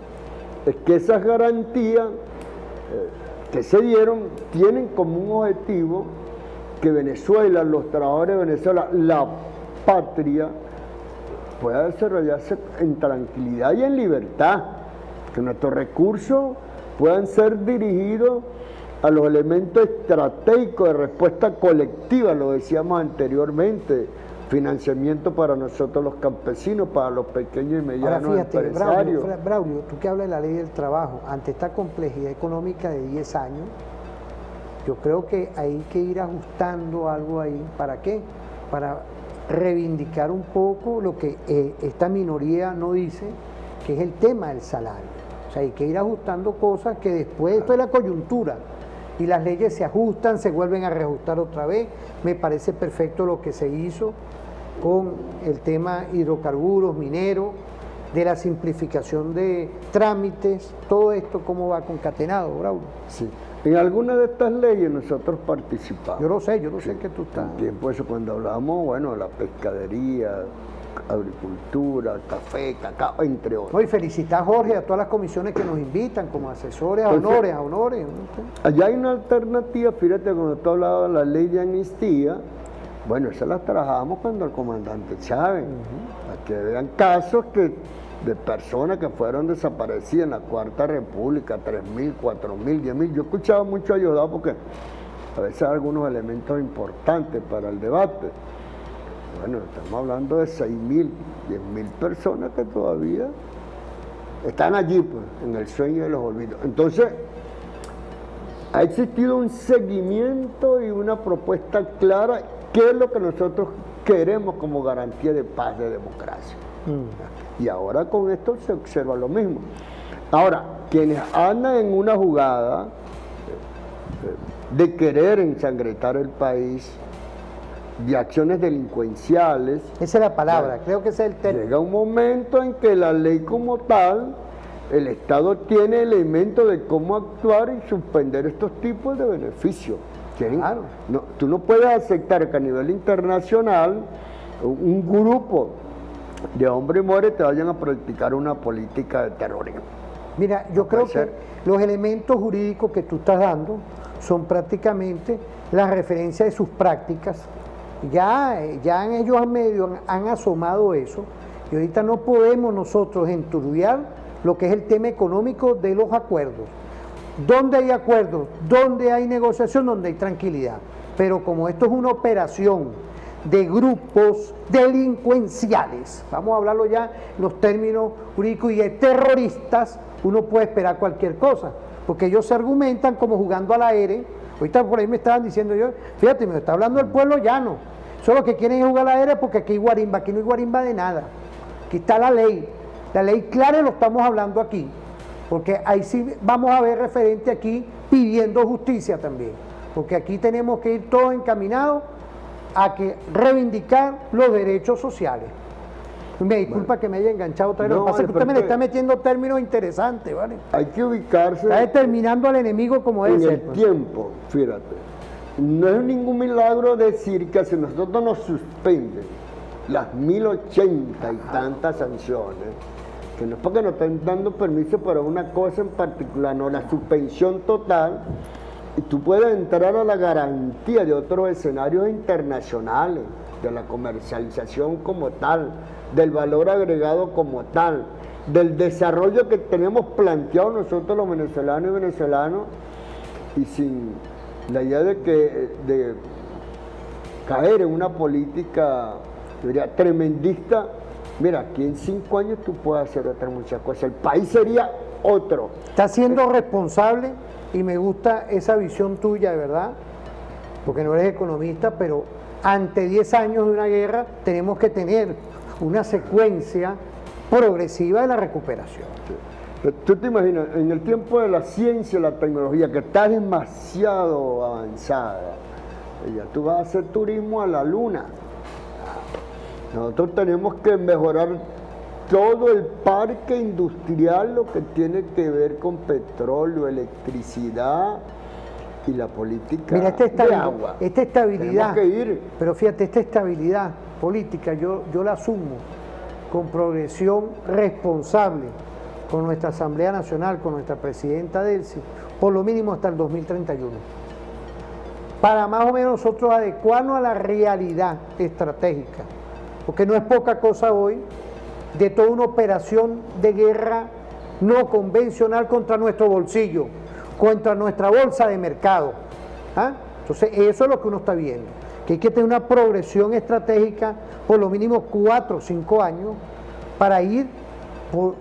es que esas garantías que se dieron tienen como un objetivo que Venezuela, los trabajadores de Venezuela, la patria, pueda desarrollarse en tranquilidad y en libertad, que nuestros recursos puedan ser dirigidos a los elementos estratégicos de respuesta colectiva, lo decíamos anteriormente, financiamiento para nosotros los campesinos, para los pequeños y medianos empresarios. Braulio, tú que hablas de la ley del trabajo, ante esta complejidad económica de 10 años, yo creo que hay que ir ajustando algo ahí. ¿Para qué? Para reivindicar un poco lo que esta minoría no dice, que es el tema del salario. O sea, hay que ir ajustando cosas que después, esto es la coyuntura, y las leyes se ajustan, se vuelven a reajustar otra vez. Me parece perfecto lo que se hizo con el tema hidrocarburos, mineros, de la simplificación de trámites, todo esto cómo va concatenado, Braulio. Sí. En algunas de estas leyes nosotros participamos. Yo lo sé que tú estás. En tiempo eso, cuando hablábamos, bueno, de la pescadería, agricultura, café, cacao, entre otros. No, y felicitar a Jorge, a todas las comisiones que nos invitan como asesores, a honores. Allá hay una alternativa, fíjate, cuando tú hablabas de la ley de amnistía, bueno, esas las trabajamos cuando el comandante Chávez, para que vean casos de personas que fueron desaparecidas en la Cuarta República, 3.000, 4.000, 10.000. Yo escuchaba mucho ayudado porque a veces hay algunos elementos importantes para el debate. Bueno, estamos hablando de 6.000, 10.000 personas que todavía están allí, pues, en el sueño de los olvidos. Entonces, ha existido un seguimiento y una propuesta clara, qué es lo que nosotros queremos como garantía de paz, de democracia. Y ahora con esto se observa lo mismo. Ahora, quienes andan en una jugada de querer ensangrentar el país, de acciones delincuenciales. Esa es la palabra, creo que ese es el término. Llega un momento en que la ley como tal, el Estado tiene elementos de cómo actuar y suspender estos tipos de beneficios. Claro. No, tú no puedes aceptar que a nivel internacional un grupo de hombres y mujeres te vayan a practicar una política de terrorismo. Mira, yo creo que los elementos jurídicos que tú estás dando son prácticamente la referencia de sus prácticas. Ya ellos han asomado eso, y ahorita no podemos nosotros enturbiar lo que es el tema económico de los acuerdos. ¿Dónde hay acuerdos? ¿Dónde hay negociación? ¿Dónde hay tranquilidad? Pero como esto es una operación de grupos delincuenciales, vamos a hablarlo ya en los términos jurídicos, y de terroristas, uno puede esperar cualquier cosa, porque ellos se argumentan como jugando al aire. Ahorita por ahí me estaban diciendo yo, fíjate, me está hablando del pueblo llano, solo que quieren es jugar al aire porque aquí hay guarimba, aquí no hay guarimba de nada, aquí está la ley clara, y lo estamos hablando aquí, porque ahí sí vamos a ver referente aquí pidiendo justicia también, porque aquí tenemos que ir todos encaminados a que reivindicar los derechos sociales. Me disculpa que me haya enganchado otra vez, lo que pasa es que usted me le está metiendo términos interesantes, ¿vale? Hay que ubicarse Está determinando al enemigo como debe en ser. el tiempo, fíjate. No es ningún milagro decir que si nosotros nos suspenden las 1080 y tantas sanciones, que no es porque nos estén dando permiso para una cosa en particular, no, la suspensión total, y tú puedes entrar a la garantía de otros escenarios internacionales, de la comercialización como tal, del valor agregado como tal, del desarrollo que tenemos planteado nosotros los venezolanos y venezolanos, y sin la idea de caer en una política, diría, tremendista. Mira, aquí en 5 años tú puedes hacer otras muchas cosas, el país sería otro. Está siendo responsable, y me gusta esa visión tuya, de verdad, porque no eres economista, pero ante 10 años de una guerra tenemos que tener una secuencia progresiva de la recuperación. Tú te imaginas, en el tiempo de la ciencia y la tecnología, que está demasiado avanzada, ya tú vas a hacer turismo a la luna. Nosotros tenemos que mejorar todo el parque industrial, lo que tiene que ver con petróleo, electricidad y la política. Mira, de agua. Esta estabilidad, Tenemos que ir. pero fíjate, esta estabilidad política yo la asumo con progresión responsable con nuestra Asamblea Nacional, con nuestra presidenta Delcy, por lo mínimo hasta el 2031. Para más o menos nosotros adecuarnos a la realidad estratégica, porque no es poca cosa hoy de toda una operación de guerra no convencional contra nuestro bolsillo, contra nuestra bolsa de mercado. ¿Ah? Entonces eso es lo que uno está viendo, que hay que tener una progresión estratégica por lo mínimo 4 o 5 años para ir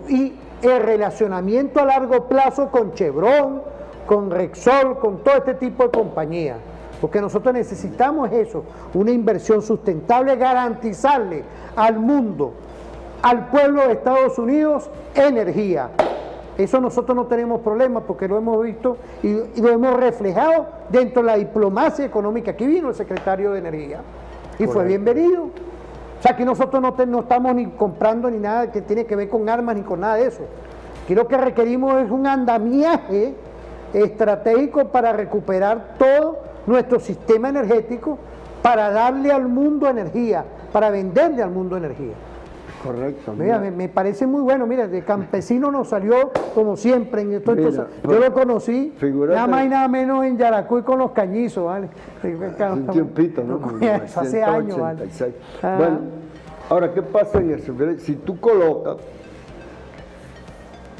y el relacionamiento a largo plazo con Chevron, con Rexol, con todo este tipo de compañías, porque nosotros necesitamos eso, una inversión sustentable, garantizarle al mundo, al pueblo de Estados Unidos, energía. Eso nosotros no tenemos problemas porque lo hemos visto y lo hemos reflejado dentro de la diplomacia económica. Aquí vino el secretario de Energía y fue bienvenido. O sea, aquí nosotros no estamos ni comprando ni nada que tiene que ver con armas ni con nada de eso. Aquí lo que requerimos es un andamiaje estratégico para recuperar todo nuestro sistema energético, para darle al mundo energía, para venderle al mundo energía. Correcto. Mira, me parece muy bueno. Mira, de campesino nos salió como siempre en esto. Yo lo conocí nada más y nada menos en Yaracuy con los cañizos, ¿vale? Un tiempito, ¿no? Hace años, ¿vale? Bueno, ahora, ¿qué pasa en eso? Si tú colocas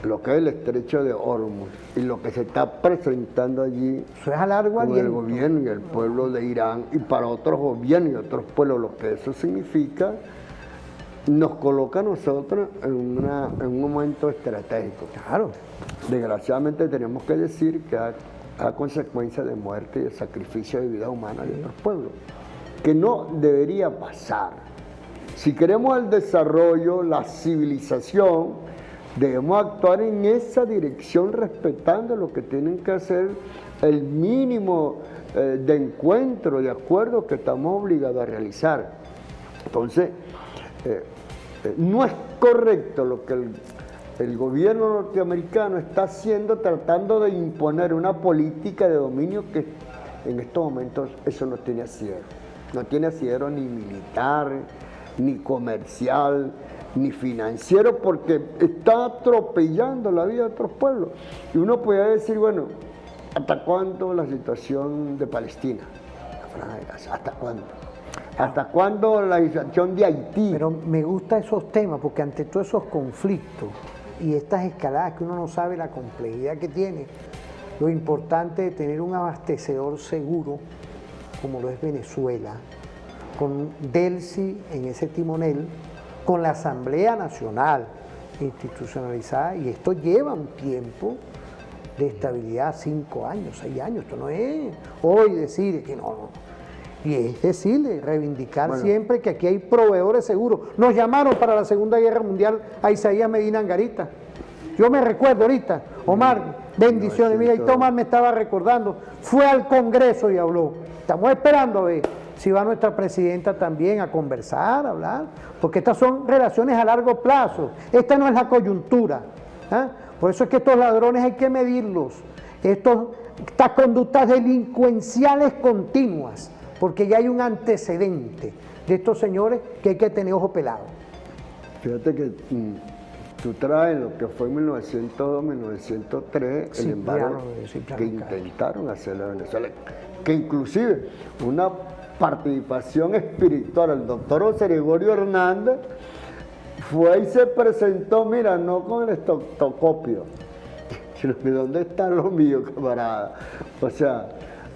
lo que es el estrecho de Hormuz y lo que se está presentando allí, eso es a largo con el aliento. gobierno y el pueblo de Irán, y para otros gobiernos y otros pueblos, lo que eso significa, nos coloca a nosotros en un momento estratégico. Claro. Desgraciadamente tenemos que decir que a consecuencia de muerte y de sacrificio de vida humana de otros pueblos, que no debería pasar. Si queremos el desarrollo, la civilización, debemos actuar en esa dirección respetando lo que tienen que hacer el mínimo de encuentro, de acuerdo que estamos obligados a realizar. Entonces, no es correcto lo que el gobierno norteamericano está haciendo, tratando de imponer una política de dominio que en estos momentos eso no tiene asidero. No tiene asidero ni militar, ni comercial, ni financiero, porque está atropellando la vida de otros pueblos. Y uno puede decir, bueno, ¿hasta cuándo la situación de Palestina? ¿Hasta cuándo? ¿Hasta cuándo la situación de Haití? Pero me gustan esos temas porque ante todos esos conflictos y estas escaladas que uno no sabe la complejidad que tiene, lo importante de tener un abastecedor seguro como lo es Venezuela, con Delcy en ese timonel, con la Asamblea Nacional institucionalizada, y esto lleva un tiempo de estabilidad, 5 años, 6 años, esto no es hoy decir que no. Y es decirle, reivindicar siempre que aquí hay proveedores seguros. Nos llamaron para la Segunda Guerra Mundial a Isaías Medina Angarita. Yo me recuerdo ahorita, Omar, bendiciones, mira, y Tomás me estaba recordando, fue al Congreso y habló. Estamos esperando a ver si va nuestra presidenta también a conversar, a hablar, porque estas son relaciones a largo plazo, esta no es la coyuntura. ¿Ah? Por eso es que estos ladrones hay que medirlos, estas conductas delincuenciales continuas, porque ya hay un antecedente de estos señores que hay que tener ojo pelado. Fíjate que tú traes lo que fue en 1902, 1903, Sí, el embargo ya no, que intentaron hacer a Venezuela, que inclusive una participación espiritual, el doctor José Gregorio Hernández fue y se presentó, mira, no con el estoctocopio, sino que ¿dónde están los míos, camarada? O sea,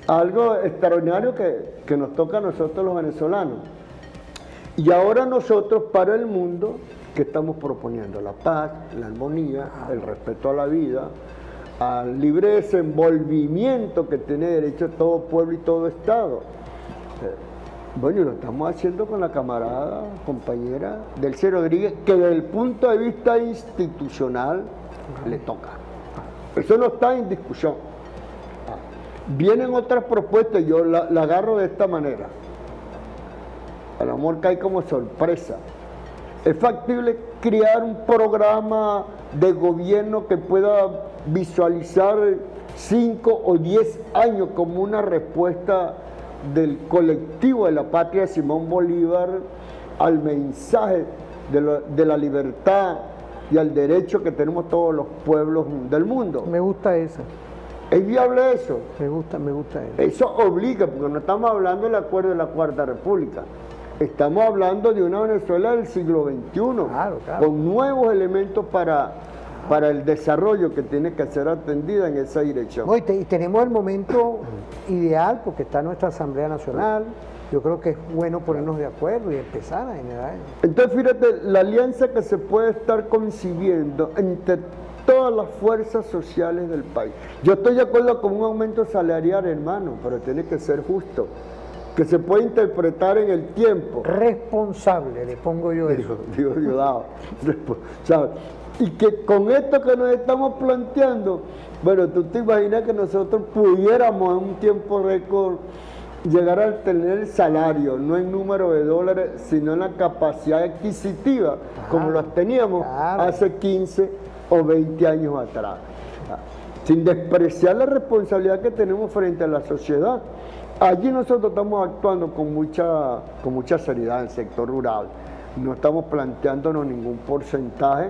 algo extraordinario que nos toca a nosotros los venezolanos. Y ahora nosotros para el mundo, ¿qué estamos proponiendo? La paz, la armonía, el respeto a la vida, al libre desenvolvimiento que tiene derecho todo pueblo y todo Estado. Bueno, y lo estamos haciendo con la camarada, compañera Delcy Rodríguez, que desde el punto de vista institucional le toca. Eso no está en discusión. Vienen otras propuestas, yo la agarro de esta manera. A lo mejor cae como sorpresa. Es factible crear un programa de gobierno que pueda visualizar 5 o 10 años como una respuesta del colectivo de la patria de Simón Bolívar al mensaje de la libertad y al derecho que tenemos todos los pueblos del mundo. Me gusta eso. ¿Es viable eso? Me gusta eso. Eso obliga, porque no estamos hablando del acuerdo de la Cuarta República. Estamos hablando de una Venezuela del siglo XXI, claro. con nuevos elementos para el desarrollo que tiene que ser atendida en esa dirección. No, y tenemos el momento ideal, porque está nuestra Asamblea Nacional. Yo creo que es bueno ponernos de acuerdo y empezar a generar. Entonces, fíjate, la alianza que se puede estar concibiendo entre todas las fuerzas sociales del país. Yo estoy de acuerdo con un aumento salarial, hermano, pero tiene que ser justo, que se puede interpretar en el tiempo. Responsable, le pongo yo eso. Digo, ¿sabes? Y que con esto que nos estamos planteando, bueno, tú te imaginas que nosotros pudiéramos en un tiempo récord llegar a tener el salario, no en número de dólares, sino en la capacidad adquisitiva, como las teníamos hace 15 o 20 años atrás. Sin despreciar la responsabilidad que tenemos frente a la sociedad. Allí nosotros estamos actuando con mucha seriedad en el sector rural. No estamos planteándonos ningún porcentaje,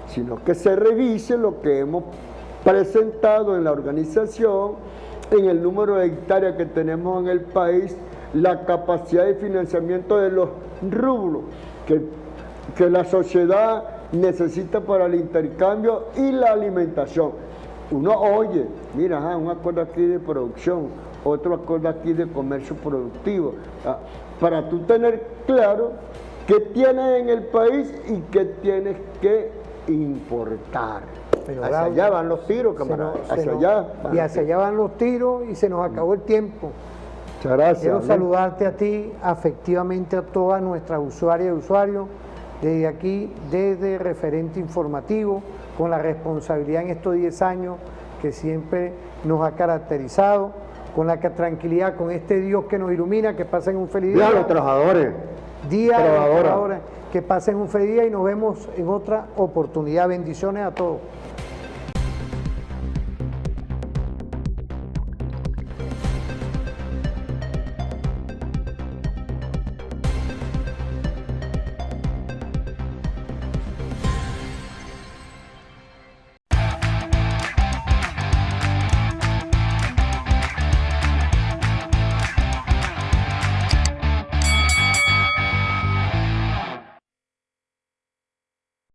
sino que se revise lo que hemos presentado en la organización, en el número de hectáreas que tenemos en el país, la capacidad de financiamiento de los rubros que la sociedad necesita para el intercambio y la alimentación. Uno oye, mira, un acuerdo aquí de producción, otro acuerdo aquí de comercio productivo, para tú tener claro qué tienes en el país y qué tienes que importar. Pero hacia allá van los tiros, camarada. Hacia allá van los tiros y se nos acabó el tiempo. Muchas gracias. Quiero saludarte a ti, afectivamente a todas nuestras usuarias y usuarios, desde aquí, desde Referente Informativo, con la responsabilidad en estos 10 años que siempre nos ha caracterizado, con la tranquilidad, con este Dios que nos ilumina, que pasen un feliz día. Día a los trabajadores. Día a los trabajadores, que pasen un feliz día y nos vemos en otra oportunidad. Bendiciones a todos.